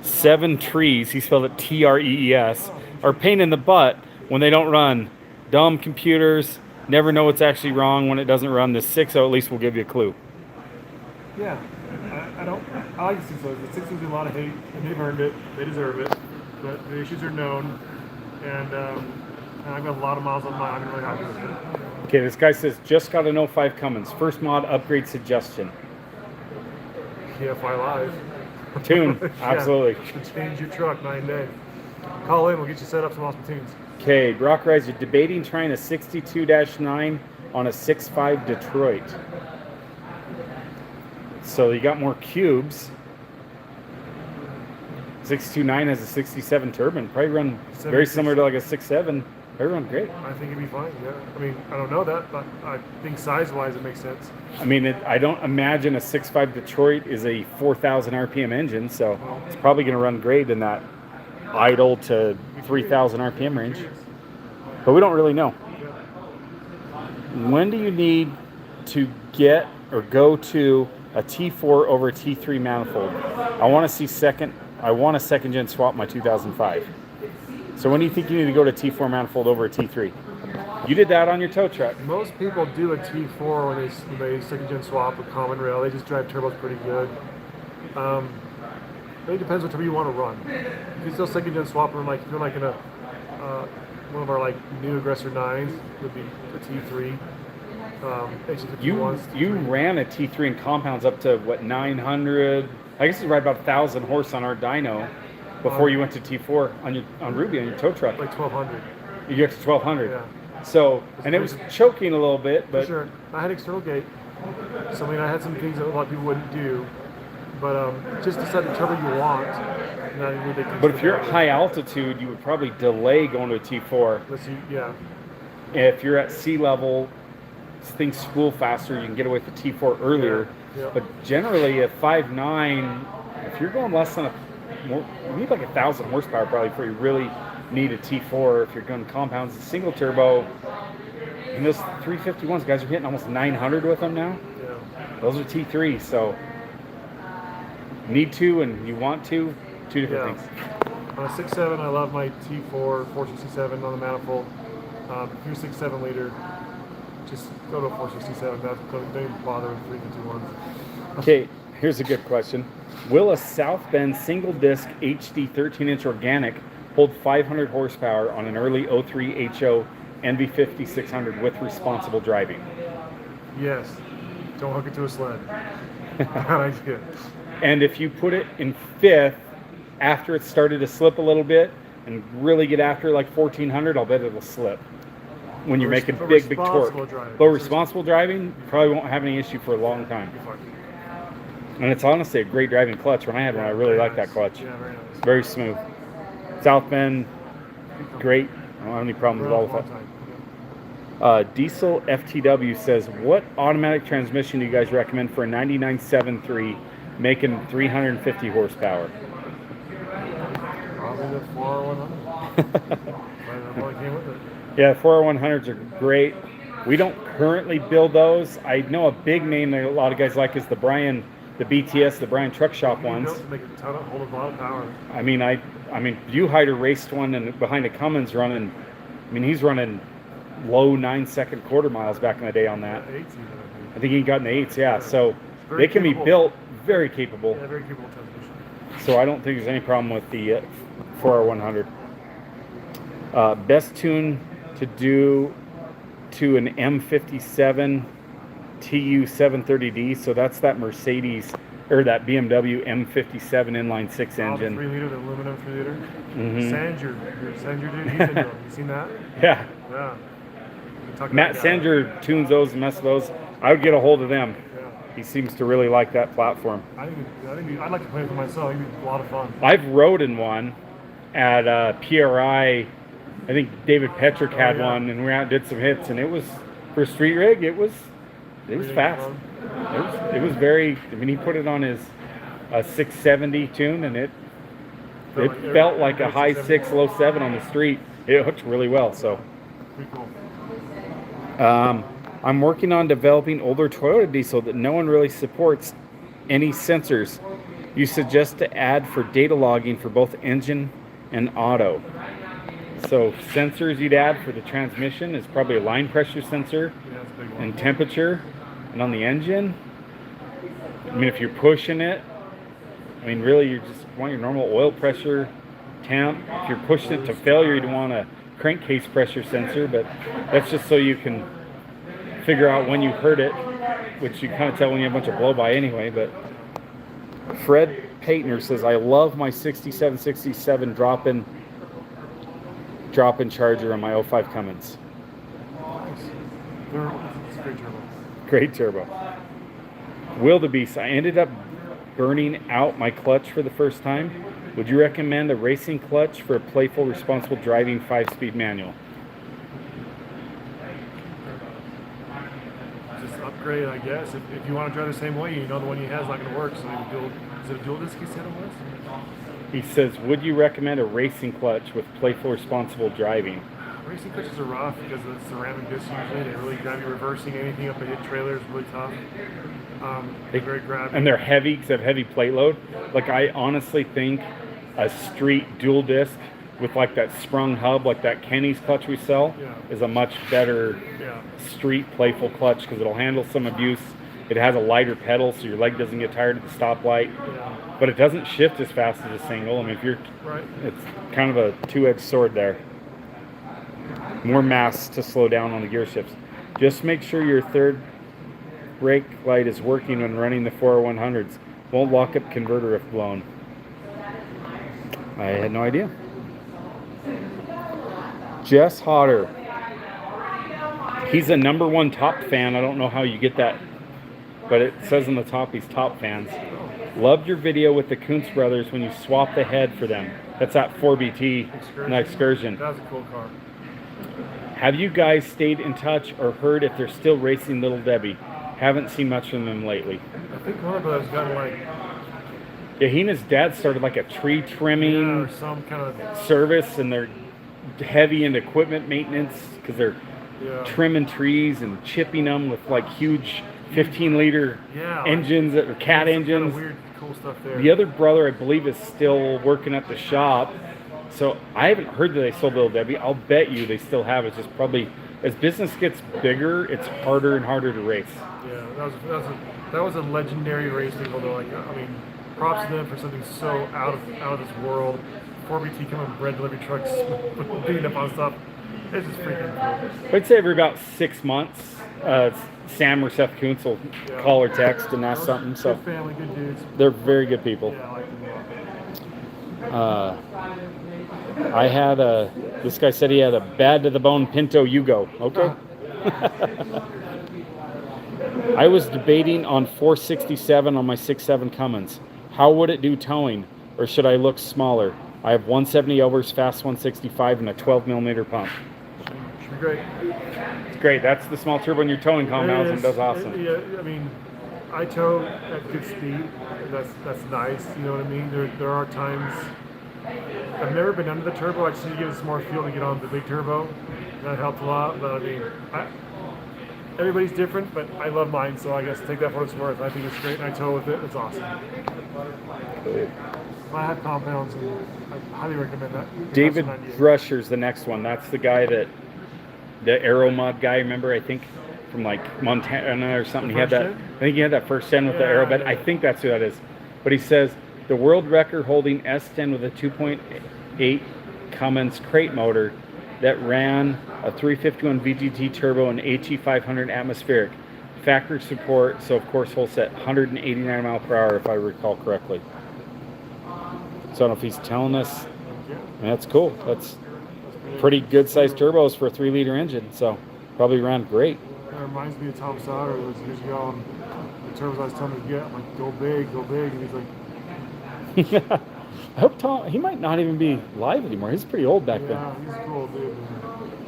7 trees, he spelled it Trees, are pain in the butt when they don't run. Dumb computers never know what's actually wrong when it doesn't run. The 6.0 at least will give you a clue. Yeah. I like the 6.0s. The 6.0s get a lot of hate, and they've earned it. They deserve it. But the issues are known, and I've got a lot of miles on mine. I'm really happy with it. Okay, this guy says, just got an 05 Cummins. First mod upgrade suggestion. TFI Live. Tune, Yeah, absolutely. to change your truck 9 days. Call in, we'll get you set up some awesome tunes. Okay, Rock Rise, you're debating trying a 62-9 on a 6.5 Detroit. So you got more cubes. 629 has a 67 turbine. Probably run very similar to like a 6.7. Probably run great. I think it'd be fine, yeah. I mean, I don't know that, but I think size-wise it makes sense. I mean, I don't imagine a 6.5 Detroit is a 4,000 RPM engine, so it's probably going to run great in that idle to 3,000 RPM range. But we don't really know. When do you need to get or go to a T4 over a T3 manifold? I want a second gen swap my 2005. So when do you think you need to go to T4 manifold over a T3? You did that on your tow truck. Most people do a T4 when they second gen swap with common rail. They just drive turbos pretty good. It depends what turbo you want to run. You can still second gen swap them, like if you're like in a one of our like new Aggressor 9s would be a T3. You ran a T3 in compounds up to what, 900? I guess it's right about 1,000 horse on our dyno before you went to T4 on Ruby on your tow truck. Like 1,200. You get to 1,200. Yeah. So, and it was choking a little bit, but for sure. I had external gate, so I mean I had some things that a lot of people wouldn't do, but just decide the turbo you want. But if you're at high altitude, you would probably delay going to a T4. Yeah. If you're at sea level, things spool faster. You can get away with the T4 earlier. Yeah. But generally, at 5.9, if you're going less than you need like 1,000 horsepower probably before you really need a T4. If you're going compounds, a single turbo, and those 351s, guys are hitting almost 900 with them now. Yeah. Those are T3s, so need to and you want to, two different things. On a 6.7, I love my T4 467 on the manifold. If you're 6.7 liter, just go to a 467. Don't even bother with 351s. Okay, here's a good question. Will a South Bend single disc HD 13-inch organic hold 500 horsepower on an early 03 HO NV50 600 with responsible driving? Yes. Don't hook it to a sled. Bad idea. And if you put it in fifth after it started to slip a little bit and really get after like 1400, I'll bet it'll slip. When you're making big torque. But responsible driving, you probably won't have any issue for a long time. And it's honestly a great driving clutch. When I had one, I really liked that clutch. Yeah, very nice. Very smooth. South Bend, great. I don't have any problems at all with that. Diesel FTW says, what automatic transmission do you guys recommend for a 99.73 making 350 horsepower? Probably the 4R100. Yeah, 4R100s are great. We don't currently build those. I know a big name that a lot of guys like is the BTS, the Brian Truck Shop ones. Make a ton of, hold a lot of power. I mean, Buheider raced one and behind a Cummins running. I mean, he's running low 9-second quarter miles back in the day on that. I think he got in the 8s, yeah. So they can be built very capable. Yeah, very capable transmission. So I don't think there's any problem with the 4R100. Best tune to do to an M57 TU 730D. So that's that Mercedes or that BMW M57 inline 6 engine. 3 liter, the aluminum 3 liter. Mm-hmm. Sanger dude, he's into them. You seen that? Yeah. Yeah. Matt Sanger tunes those and messes those. I would get a hold of them. Yeah. He seems to really like that platform. I'd like to play it for myself. It'd be a lot of fun. I've rode in one at PRI. I think David Petrick had one, and we out and did some hits, and it was for a street rig. It was fast. It was very. I mean, he put it on his 670 tune, and it felt like a high 6, low 7 on the street. It hooked really well. So, pretty cool. I'm working on developing older Toyota diesel that no one really supports any sensors. You suggest to add for data logging for both engine and auto. So sensors you'd add for the transmission is probably a line pressure sensor and temperature. And on the engine, I mean, if you're pushing it, I mean, really, you just want your normal oil pressure, temp. If you're pushing it to failure, you'd want a crankcase pressure sensor, but that's just so you can figure out when you hurt it, which you kind of tell when you have a bunch of blow-by anyway. But Fred Paytner says, I love my 6767 drop-in charger on my 05 Cummins. It's a great turbo. Great turbo. Wildebeest, I ended up burning out my clutch for the first time. Would you recommend a racing clutch for a playful, responsible driving 5-speed manual? Just upgrade, I guess. If you want to drive the same way, you know the one you have is not going to work. So is it a dual disc he said it was? He says, would you recommend a racing clutch with playful, responsible driving? Racing clutches are rough because of the ceramic discs usually. They really grab you reversing anything up a hit trailer is really tough. They're very grabby. And they're heavy because they have heavy plate load. Like, I honestly think a street dual disc with like that sprung hub, like that Kenny's clutch we sell, is a much better street playful clutch because it'll handle some abuse. It has a lighter pedal so your leg doesn't get tired at the stoplight, but it doesn't shift as fast as a single. I mean, if you're, it's kind of a two-edged sword there. More mass to slow down on the gear shifts. Just make sure your third brake light is working when running the 40100s. Won't lock up converter if blown. I had no idea. Jess Hodder. He's a #1 top fan. I don't know how you get that, but it says on the top he's top fans. Loved your video with the Kuntz brothers when you swapped the head for them. That's that 4BT in that Excursion. That was a cool car. Have you guys stayed in touch or heard if they're still racing Little Debbie? Haven't seen much from them lately. I think one of those got like... Yeah, he and his dad started like a tree trimming or some kind of service, and they're heavy into equipment maintenance because they're trimming trees and chipping them with like huge 15-liter engines that are cat engines. Kind of weird, cool stuff there. The other brother, I believe, is still working at the shop. So I haven't heard that they sold Little Debbie. I'll bet you they still have. It's just probably as business gets bigger, it's harder and harder to race. Yeah, that was a legendary race vehicle though. Like, I mean, props to them for something so out of this world. 4BT coming bread delivery trucks, beating up on stuff. It's just freaking cool. I'd say every about 6 months, Sam or Seth Kuntz will call or text and ask something. Good So family, good dudes. they're very good people. Yeah, I like them a lot. I had this guy said he had a bad to the bone Pinto Yugo. Okay. I was debating on 467 on my 6.7 Cummins. How would it do towing, or should I look smaller? I have 170 Elvers, fast 165, and a 12mm pump. Should be great. It's great. That's the small turbo in your towing compounds and does awesome. Yeah, I mean, I tow at good speed. That's nice. You know what I mean? There are times I've never been under the turbo. I just need to give it some more fuel to get on the big turbo. That helped a lot. But I mean, everybody's different, but I love mine, so I guess take that for what it's worth. I think it's great, and I tow with it. It's awesome. I have compounds, and I highly recommend that. David Drusher's the next one. That's the guy that, the Aero Mod guy, remember, I think, from like Montana or something. He had that, I think he had that first 10 with the Aero bed. I think that's who that is. But he says, the world record holding S10 with a 2.8 Cummins crate motor that ran a 351 VGT turbo and HE500 atmospheric. Factory support, so of course whole set 189 mile per hour if I recall correctly. So I don't know if he's telling us. And that's cool. That's pretty good sized turbos for a 3-liter engine, so probably ran great. That reminds me of Tom Sauter. It was years ago, and the turbos I was telling him to get, I'm like, go big, and he's like... I hope Tom, he might not even be live anymore. He's pretty old back then. Yeah, he's a cool dude.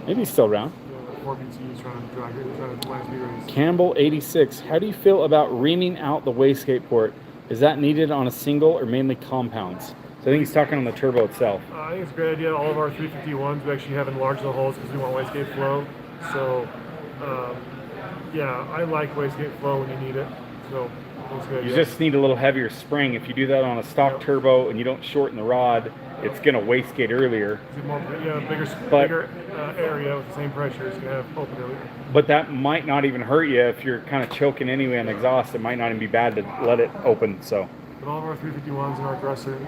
Maybe he's still around. Yeah, 4BT trying to land me race. Campbell 86. How do you feel about reaming out the wastegate port? Is that needed on a single or mainly compounds? So I think he's talking on the turbo itself. I think it's a great idea. All of our 351s, we actually have enlarged the holes because we want wastegate flow. So, yeah, I like wastegate flow when you need it. So, that's good. You just need a little heavier spring. If you do that on a stock turbo and you don't shorten the rod, it's going to wastegate earlier. Bigger area with the same pressure. It's going to have open earlier. But that might not even hurt you if you're kind of choking anyway on the exhaust. It might not even be bad to let it open. So. But But all of our 351s and our Aggressor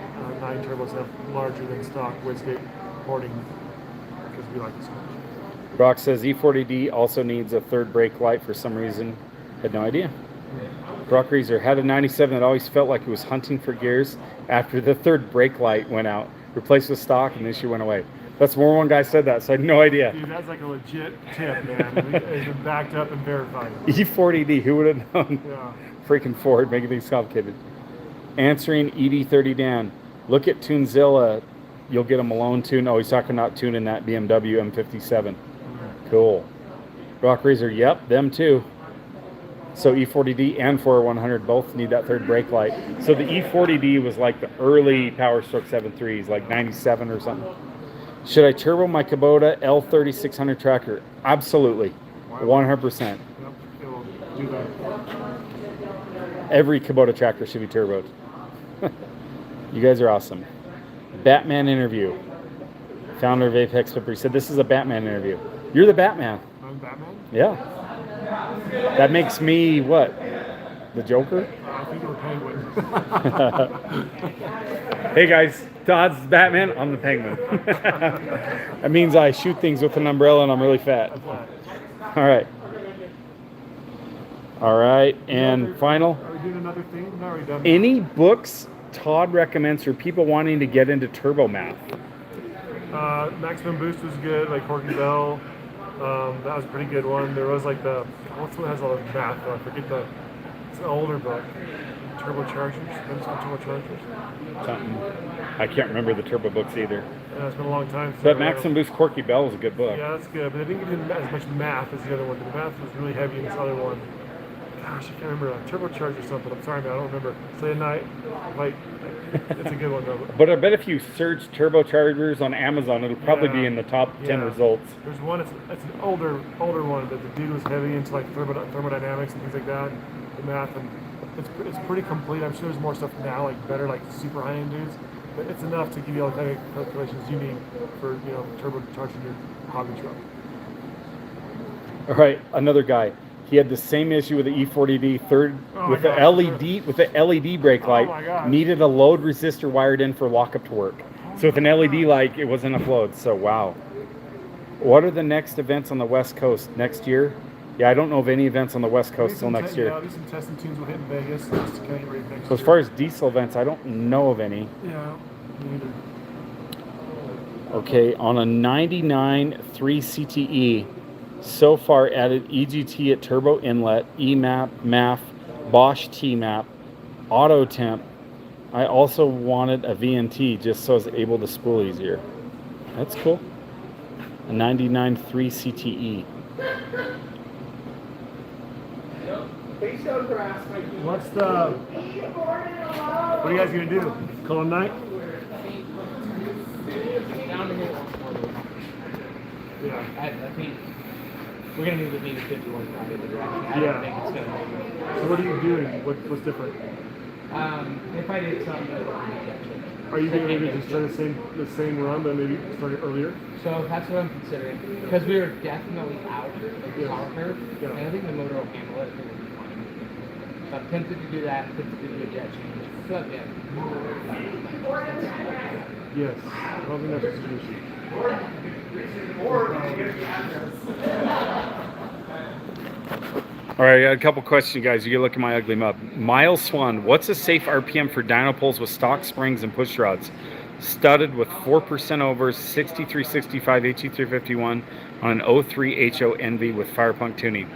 9 turbos have larger than stock wastegate porting because we like it so much. Brock says E40D also needs a third brake light for some reason. Had no idea. Brock Reeser had a 97 that always felt like it was hunting for gears after the third brake light went out. Replaced with stock, and the issue went away. That's more one guy said that, so I had no idea. Dude, that's like a legit tip, man. It's been backed up and verified. E40D, who would have known? Yeah. Freaking Ford, making things complicated. Answering ED30 Dan. Look at Tunezilla. You'll get a Malone tune. Oh, he's talking about tuning that BMW M57. Cool. Brock Reeser, yep, them too. So E40D and 4100 both need that third brake light. So the E40D was like the early Power Stroke 7.3s, like 97 or something. Should I turbo my Kubota L3600 tractor? Absolutely. 100%. Yep, it will do that. Every Kubota tractor should be turboed. You guys are awesome. Batman interview. Founder of Apex Flipper said, this is a Batman interview. You're the Batman. I'm Batman? Yeah. That makes me what? The Joker? I think you're Penguin. Hey guys, Todd's Batman, I'm the Penguin. That means I shoot things with an umbrella and I'm really fat. All right. All right, and final. Are we doing another thing? No, are we done? Any books Todd recommends for people wanting to get into turbo math? Maximum Boost was good, like Corky Bell. That was a pretty good one. There was like what's the one that has all the math? I forget it's an older book. Turbochargers. Maybe some turbochargers. Something. I can't remember the turbo books either. Yeah, it's been a long time. But Maximum Boost Corky Bell is a good book. Yeah, that's good. But they didn't get into as much math as the other one. The math was really heavy in this other one. Gosh, I can't remember. Turbocharger something. I'm sorry, man. I don't remember. Say night. Like, it's a good one though. But I bet if you search turbochargers on Amazon, it'll probably be in the top 10 results. There's one. It's an older one. But the dude was heavy into like thermodynamics and things like that, the math, and it's pretty complete. I'm sure there's more stuff now, like better, like super high-end dudes. But it's enough to give you all the kind of calculations you need for turbocharging your hobby truck. All right, another guy. He had the same issue with the E40D with the LED brake light. Needed a load resistor wired in for lockup to work. So with an LED light, it wasn't enough load. So wow. What are the next events on the West Coast next year? Yeah, I don't know of any events on the West Coast till next year. Yeah, there's some testing tunes we'll hit in Vegas. Just to kind of get ready for next so as far as diesel events, I don't know of any. Yeah, me either. Okay, on a 99 3 CTE, so far added EGT at turbo inlet, EMAP, MAF, Bosch T-MAP, auto temp. I also wanted a VNT just so I was able to spool easier. That's cool. A 99 3 CTE. What are you guys gonna do? Call a night? Yeah. I think we're gonna move the V to 51 Friday the direction. I Yeah. don't think it's gonna move. So what are you doing? What's different? If I did something, Are you going to maybe just try the same run, but maybe start it earlier? so that's what I'm considering. Because we were definitely out of the power curve, Yeah. and I think the motor will handle it. And it'll be fine. So I'm tempted to do that, tempted to do a jet change. I feel like we have Yes. I don't think that's a solution. All right, I got a couple questions, guys. You can look at my ugly mug. Miles Swan, what's a safe RPM for dyno poles with stock springs and push rods? Studded with 4% over 6365 HE351 on an 03 HO NV with fire punk tuning.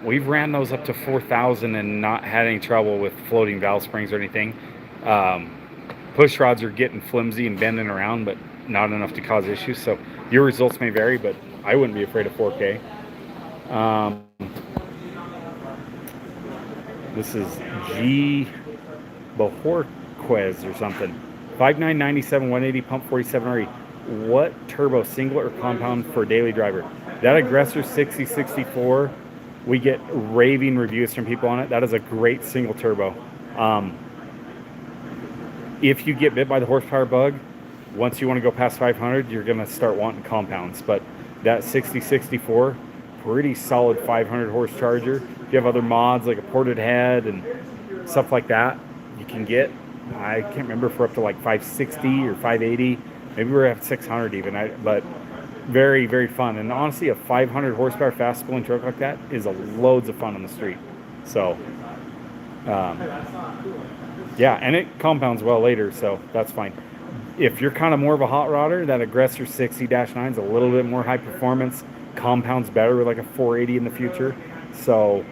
We've ran those up to 4,000 and not had any trouble with floating valve springs or anything. Push rods are getting flimsy and bending around, but not enough to cause issues. So your results may vary, but I wouldn't be afraid of 4K. This is G. Bajorquez or something. 5997 180 pump 47 RE. What turbo, single or compound for daily driver? That Aggressor 6064, we get raving reviews from people on it. That is a great single turbo. If you get bit by the horsepower bug, once you want to go past 500, you're going to start wanting compounds. But that 6064, pretty solid 500 horse charger. If you have other mods like a ported head and stuff like that, you can get. I can't remember if we're up to like 560 or 580. Maybe we're at 600 even. But very, very fun. And honestly, a 500 horsepower fast spooling truck like that is loads of fun on the street. So, yeah, and it compounds well later, so that's fine. If you're kind of more of a hot rodder, that Aggressor 60-9 is a little bit more high performance, compounds better with like a 480 in the future. So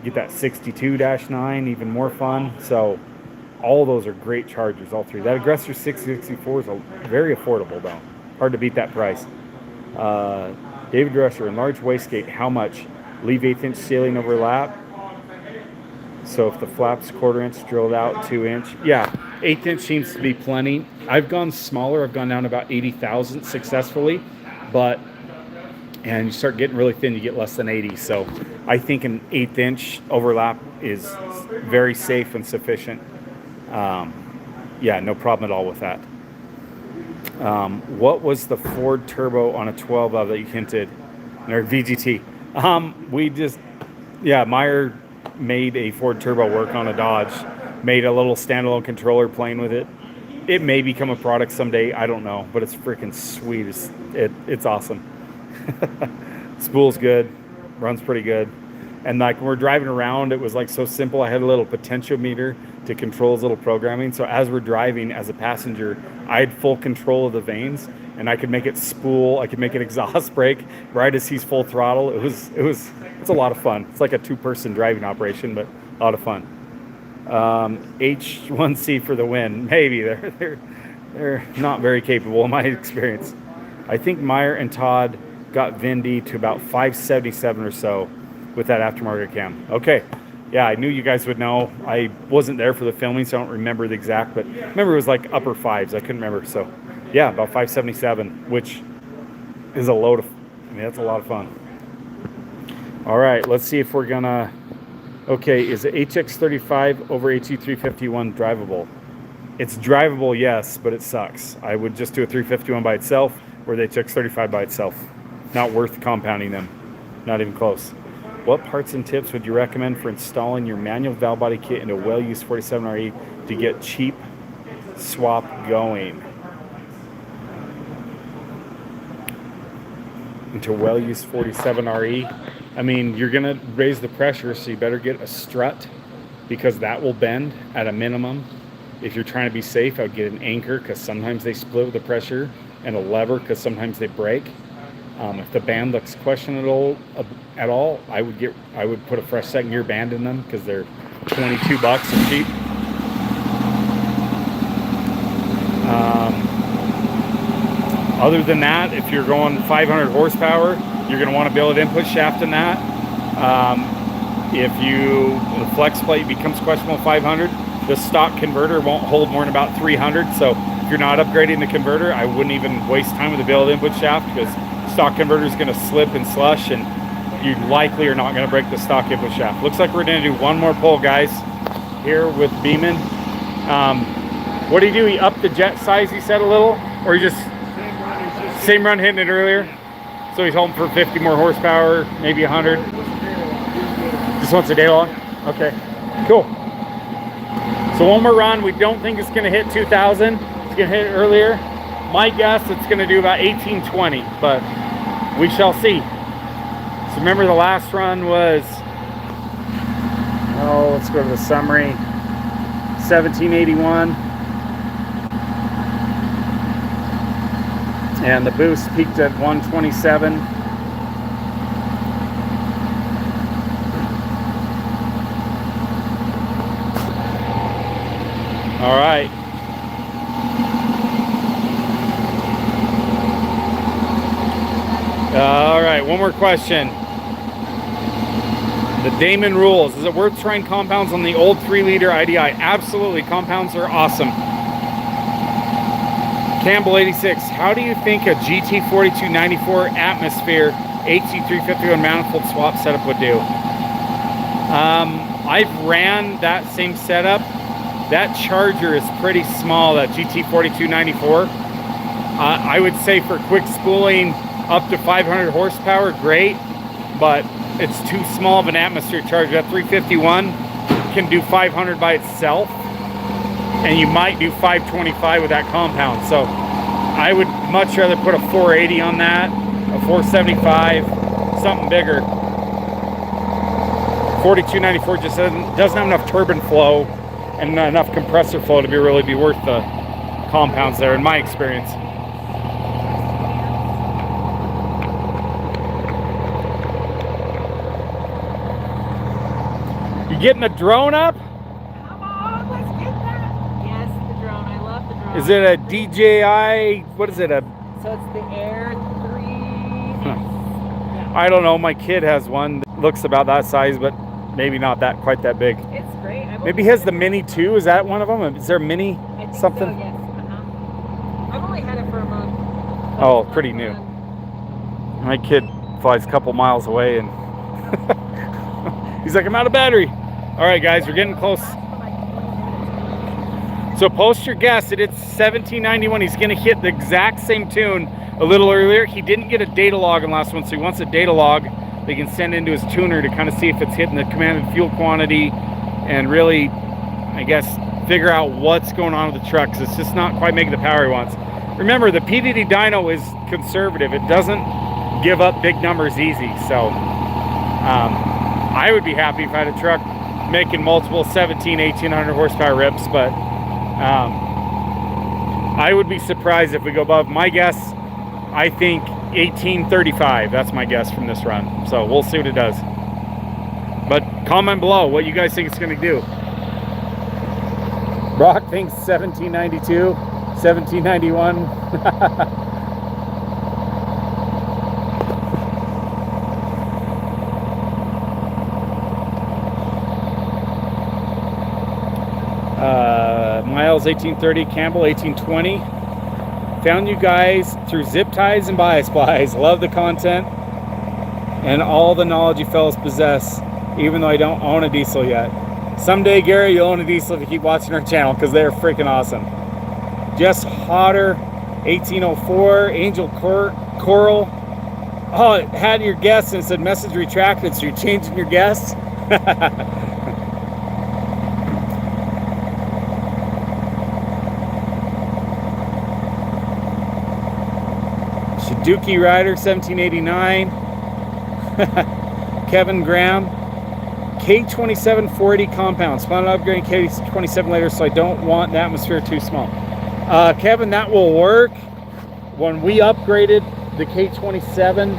get that 62-9, even more fun. So all those are great chargers, all three. That Aggressor 664 is very affordable though. Hard to beat that price. David Dresser, enlarged wastegate, how much? Leave 1/8 ceiling overlap. So if the flap's 1/4 inch drilled out, 2 inch. Yeah, 1/8 seems to be plenty. I've gone smaller. I've gone down about 80 thousandths successfully. And you start getting really thin, you get less than 80. So I think an 1/8 overlap is very safe and sufficient. Yeah, no problem at all with that. What was the Ford turbo on a 12 that you hinted? Or VGT? Meyer made a Ford turbo work on a Dodge, made a little standalone controller playing with it. It may become a product someday, I don't know, but it's freaking sweet. It's awesome. Spool's good, runs pretty good. And like when we're driving around, it was like so simple. I had a little potentiometer to control his little programming. So as we're driving as a passenger, I had full control of the vanes, and I could make it spool. I could make it exhaust brake right as he's full throttle. It's a lot of fun. It's like a 2-person driving operation, but a lot of fun. H1C for the win. Maybe they're not very capable in my experience. I think Meyer and Todd got Vindy to about 577 or so with that aftermarket cam. Okay. Yeah, I knew you guys would know. I wasn't there for the filming, so I don't remember the exact, but I remember it was like upper 5s. I couldn't remember. So yeah, about 577, which is that's a lot of fun. All right, let's see if we're gonna, okay, is the HX35 over HE351 drivable? It's drivable, yes, but it sucks. I would just do a 351 by itself or the HX35 by itself. Not worth compounding them. Not even close. What parts and tips would you recommend for installing your manual valve body kit into a well-used 47RE to get cheap swap going? Into well-used 47RE? I mean, you're going to raise the pressure, so you better get a strut because that will bend at a minimum. If you're trying to be safe, I would get an anchor because sometimes they split with the pressure, and a lever because sometimes they break. If the band looks questionable at all, I would put a fresh second gear band in them because they're $22 and cheap. Other than that, if you're going 500 horsepower, you're going to want to build an input shaft in that. If the flex plate becomes questionable 500, the stock converter won't hold more than about 300. So if you're not upgrading the converter, I wouldn't even waste time with the build input shaft because stock converter is going to slip and slush, and you likely are not going to break the stock input shaft. Looks like we're going to do one more pull, guys, here with Beaman. What did he do? He upped the jet size, he said, a little, or he just same run hitting it earlier? So he's holding for 50 more horsepower, maybe 100. Just once a day long? Okay, cool. So one more run. We don't think it's going to hit 2,000. It's going to hit it earlier. My guess, it's going to do about 1820, but we shall see. So remember the last run was, let's go to the summary, 1781. And the boost peaked at 127. All right. All right, one more question. The Damon rules. Is it worth trying compounds on the old 3-liter IDI? Absolutely. Compounds are awesome. Campbell 86. How do you think a GT4294 Atmosphere HC351 manifold swap setup would do? I've ran that same setup. That charger is pretty small, that GT4294. I would say for quick spooling up to 500 horsepower, great, but it's too small of an atmosphere charger. That 351 can do 500 by itself. and you might do 525 with that compound. So I would much rather put a 480 on that, a 475, something bigger. 4294 just doesn't have enough turbine flow and enough compressor flow to really be worth the compounds there, in my experience. You getting the drone up? Come on, let's get that. Yes, the drone. I love the drone. Is it a DJI? What is it? So it's the Air 3. Yeah. I don't know. My kid has one that looks about that size, but maybe not quite that big. It's great. Maybe he has the Mini 2. Is that one of them? Is there a Mini I think something? So, yes. I've only had it for a month. Oh, pretty new. My kid flies a couple miles away and he's like, I'm out of battery. All right, guys, we're getting close. So post your guess. It's 1791. He's going to hit the exact same tune a little earlier. He didn't get a data log in the last one, so he wants a data log they can send into his tuner to kind of see if it's hitting the commanded fuel quantity and really, I guess, figure out what's going on with the truck, because it's just not quite making the power he wants. Remember, the PDD dyno is conservative. It doesn't give up big numbers easy. So I would be happy if I had a truck making multiple 1800 horsepower rips, but I would be surprised if we go above. My guess, I think 1835. That's my guess from this run. So we'll see what it does. But comment below what you guys think it's going to do. Brock thinks 1792, 1791. Miles 1830, Campbell 1820. Found you guys through zip ties and bias plies. Love the content and all the knowledge you fellas possess, even though I don't own a diesel yet. Someday, Gary, you'll own a diesel if you keep watching our channel, because they're freaking awesome. Just Hotter 1804, Angel Coral. Oh, it had your guess and it said message retracted, so you're changing your guess? Dookie Rider 1789. Kevin Graham. K27 480 compounds. Plan on upgrading K27 later, so I don't want the atmosphere too small. Kevin, that will work. When we upgraded the K27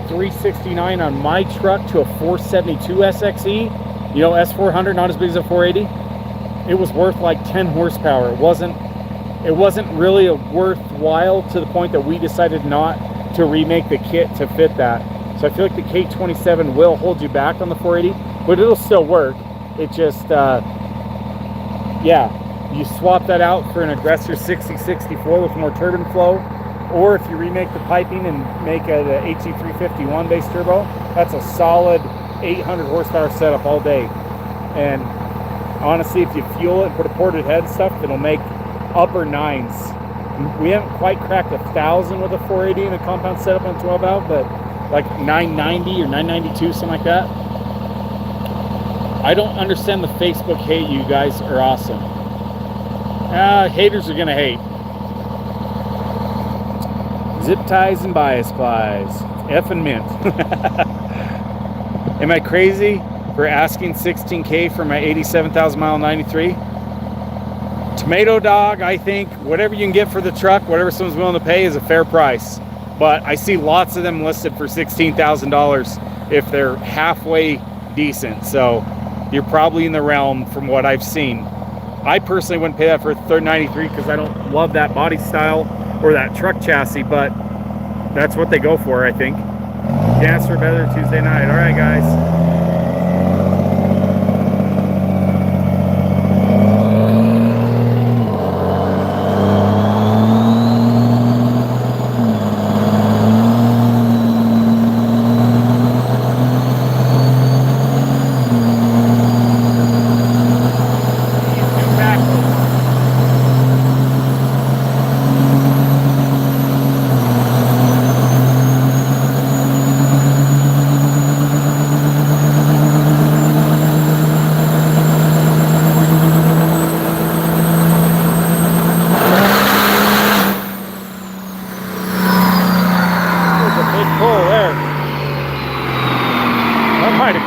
369 on my truck to a 472 SXE, you know, S400, not as big as a 480, it was worth like 10 horsepower. It wasn't really a worthwhile to the point that we decided not to remake the kit to fit that. So I feel like the K27 will hold you back on the 480, but it'll still work. It just, yeah, you swap that out for an Aggressor 6064 with more turbine flow, or if you remake the piping and make a HE351 base turbo, that's a solid 800 horsepower setup all day. And honestly, if you fuel it and put a ported head and stuff, it'll make upper nines. We haven't quite cracked 1,000 with a 480 and a compound setup on 12 valve, but like 990 or 992, something like that. I don't understand the Facebook hate. You guys are awesome. Haters are gonna hate. Zip ties and bias plies. Effing mint. Am I crazy for asking 16K for my 87,000 mile 93? Tomato dog, I think whatever you can get for the truck, whatever someone's willing to pay is a fair price. But I see lots of them listed for $16,000 if they're halfway decent. So you're probably in the realm from what I've seen. I personally wouldn't pay that for a 93 because I don't love that body style or that truck chassis, but that's what they go for, I think. Gas for better Tuesday night. All right, guys.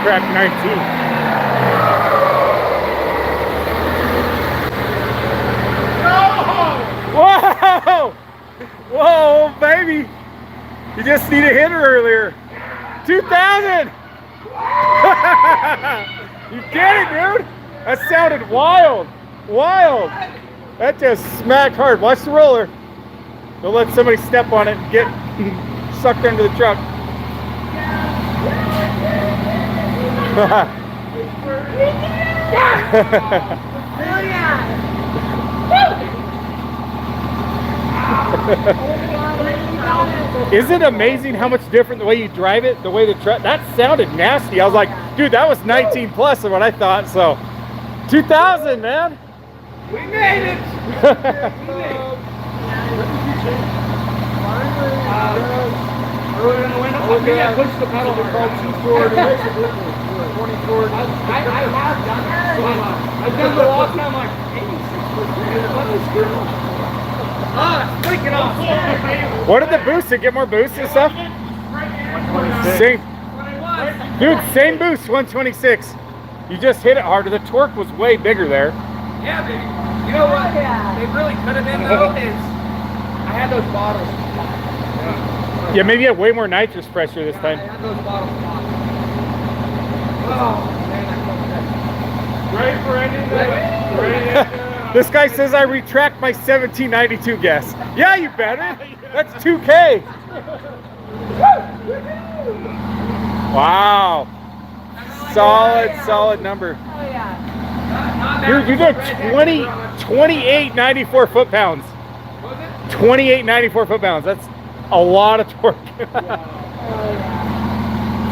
cracked 19. Whoa! Whoa, baby! You just need a hitter earlier. 2,000! You get it, dude? That sounded wild. Wild. That just smacked hard. Watch the roller. Don't let somebody step on it and get sucked into the truck. Oh yeah! Isn't it amazing how much different the way you drive it, the way the truck, that sounded nasty. I was like, dude, that was 19 plus of what I thought, so 2,000, man. We made it! Earlier in the window, I think I pushed the pedal hard. I have done that. I've done the walk and I'm like, 86%. Ah, it's freaking off. What did the boost? Did it get more boost and stuff? Same. Dude, same boost, 126. You just hit it harder. The torque was way bigger there. Yeah, baby. You know what? They really could have been though is I had those bottles. Yeah, maybe you had way more nitrous pressure this time. I had those bottles. Oh, man, Ready for ending? Ready? This guy says I retract my 1792 guess. Yeah, you better. That's 2K. Wow. Solid number. Oh yeah. Dude, you did 2894 foot-pounds. 2894 foot-pounds. That's a lot of torque. Oh yeah.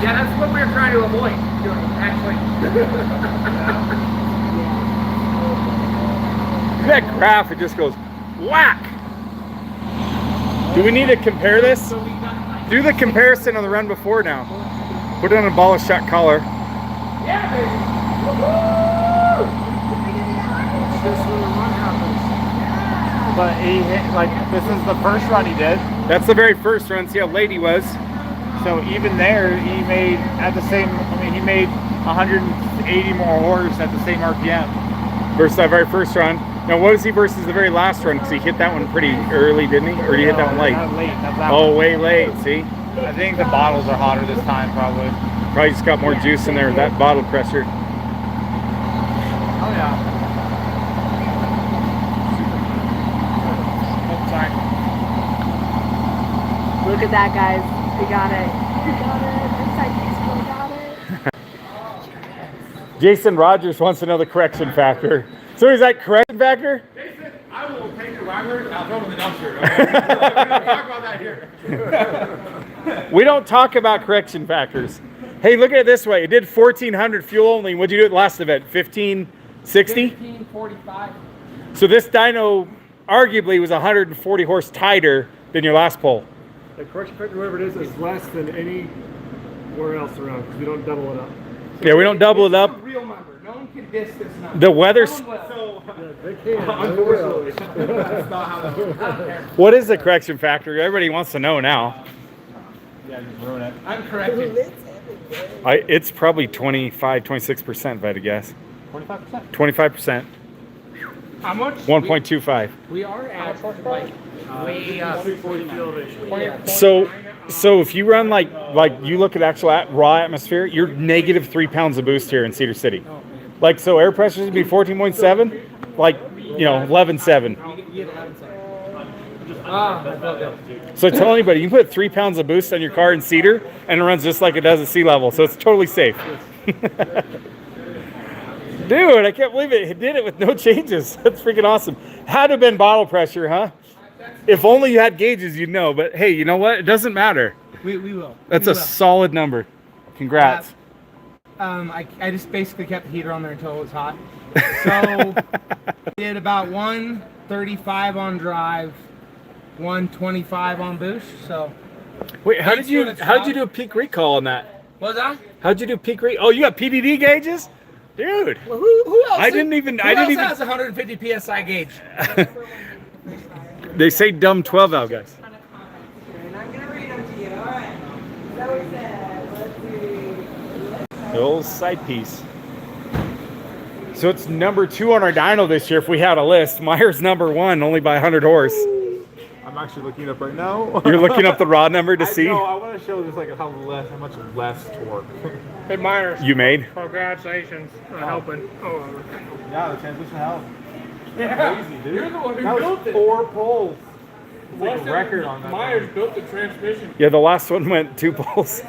Yeah, that's what we were trying to avoid doing, actually. That graph, it just goes whack. Do we need to compare this? Do the comparison on the run before now. Put it on a ball of shot collar. Yeah, baby. Just when the run happens. But he hit, like, this is the first run he did. That's the very first run. See how late he was. So even there, he made at the same, I mean, he made 180 more horse at the same RPM. Versus that very first run. Now, what was he versus the very last run? Because he hit that one pretty early, didn't he? Or did he hit that one late? That's that Oh, one. way late, see? I think the bottles are hotter this time, probably. Probably just got more juice in there, that bottle pressure. Oh, yeah. Oh, sorry. Look at that, guys. We got it. We got it. Inside baseball got it. Jason Rogers wants to know the correction factor. So is that correction factor? Jason, I will take your wagger and I'll throw it in the dumpster. Okay? We're going to talk about that here. We don't talk about correction factors. Hey, look at it this way. It did 1,400 fuel only. What'd you do at the last event? 1,560? 1545. So this dyno arguably was 140 horse tighter than your last pull. The correction factor, whatever it is less than anywhere else around because we don't double it up. Yeah, we don't double it up. This is a real number. No one can diss this number. The weather's... So, They can. Unfortunately, that's not how that works. What is the correction factor? Everybody wants to know now. Yeah, just ruin it. I'm corrected. It's probably 25, 26% if I had to guess. 25%. 25%. How much? 1.25. We are at like way up. 40 elevation. So if you run like you look at actual raw atmosphere, you're negative 3 pounds of boost here in Cedar City. Like, so air pressure would be 14.7, like, you know, 11.7. I felt good. So tell anybody, you can put 3 pounds of boost on your car in Cedar and it runs just like it does at sea level. So it's totally safe. Dude, I can't believe it did it with no changes. That's freaking awesome. Had to have been bottle pressure, huh? If only you had gauges, you'd know. But hey, you know what? It doesn't matter. We will. That's We a will. solid number. Congrats. I just basically kept the heater on there until it was hot. So did about 135 on drive, 125 on boost. So Wait, how Thanks did you for the do a peak recall on that? what was that? How'd you do peak recall? Oh, you got PDD gauges? Dude. Well, who else? I didn't even- Who I didn't else even- has 150 psi gauge? They say dumb 12 valve guys. And I'm gonna read them to you. All right. So we said, let's see. The old side piece. So it's number 2 on our dyno this year if we had a list. Meyer's number 1, only by 100 horse. I'm actually looking it up right now. You're looking up the raw number to see? No, I want to show just like how much less torque. Hey, Myers. You made? Congratulations on helping. Oh, Yeah, the transmission helped. yeah. Crazy, dude. You're the one who That built was it. 4 poles. It's like a record on that. Myers built the transmission. Yeah, the last one went 2 poles.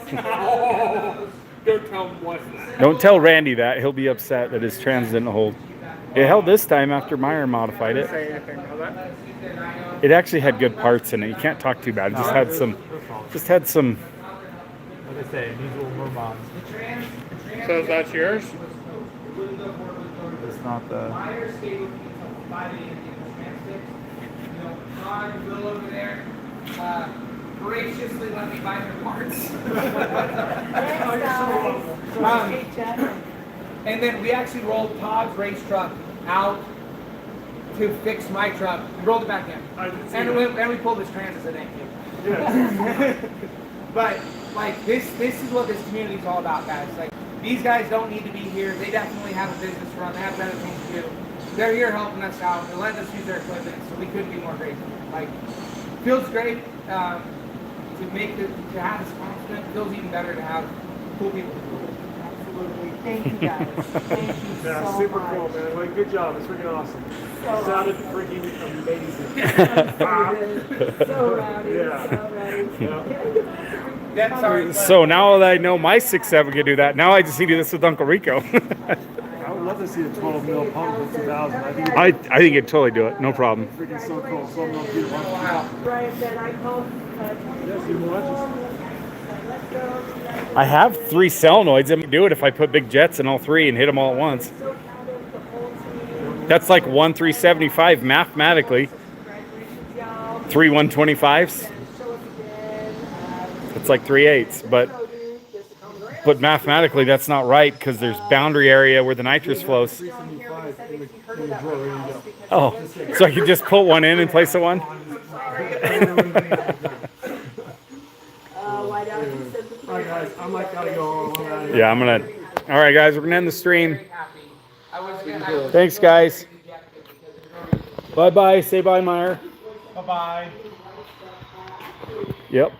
Don't tell him what. Don't tell Randy that. He'll be upset that his trans didn't hold. It held this time after Meyer modified it. Say anything about that. It actually had good parts in it. You can't talk too bad. It just had some. Like I say, it needs a little more mods. So that's yours? It's not the. Will over there graciously let me buy their parts. And then we actually rolled Todd's race truck out to fix my truck. We rolled it back in. And we pulled his trans as an engine. But like this is what this community is all about, guys. Like these guys don't need to be here. They definitely have a business to run. They have better things to do. They're here helping us out. They're letting us use their equipment, so we couldn't be more grateful. Like feels great to have this confidence. Feels even better to have cool people. Absolutely. Thank you guys. Thank you Yeah, so super much. cool, man. Like, good job. It's freaking awesome. So Sounded freaking amazing. so rowdy. Yeah. So rowdy. Yeah. Yeah, sorry. So now that I know my 6.7 can do that, now I just need to do this with Uncle Rico. I would love to see a 12 mil pump with 2000. I think I think it'd totally do it. No problem. it's freaking so cool. 12 mil gear pump. Wow. Right, then I called. Yeah, see more engines. Let's go. I have 3 solenoids. I can do it if I put big jets in all 3 and hit them all at once. So proud of the whole team. That's like 1 375 mathematically. Congratulations, y'all. 3 125s. Show us again. It's like 3/8, but mathematically that's not right because there's boundary area where the nitrous flows. Oh, so I can just put one in place of one? Alright, guys. I'm like, gotta go. I'm out of here. Yeah, I'm gonna. All right, guys, we're gonna end the stream. I was Thanks, guys. Bye bye. Say bye, Meyer. Bye-bye. Yep.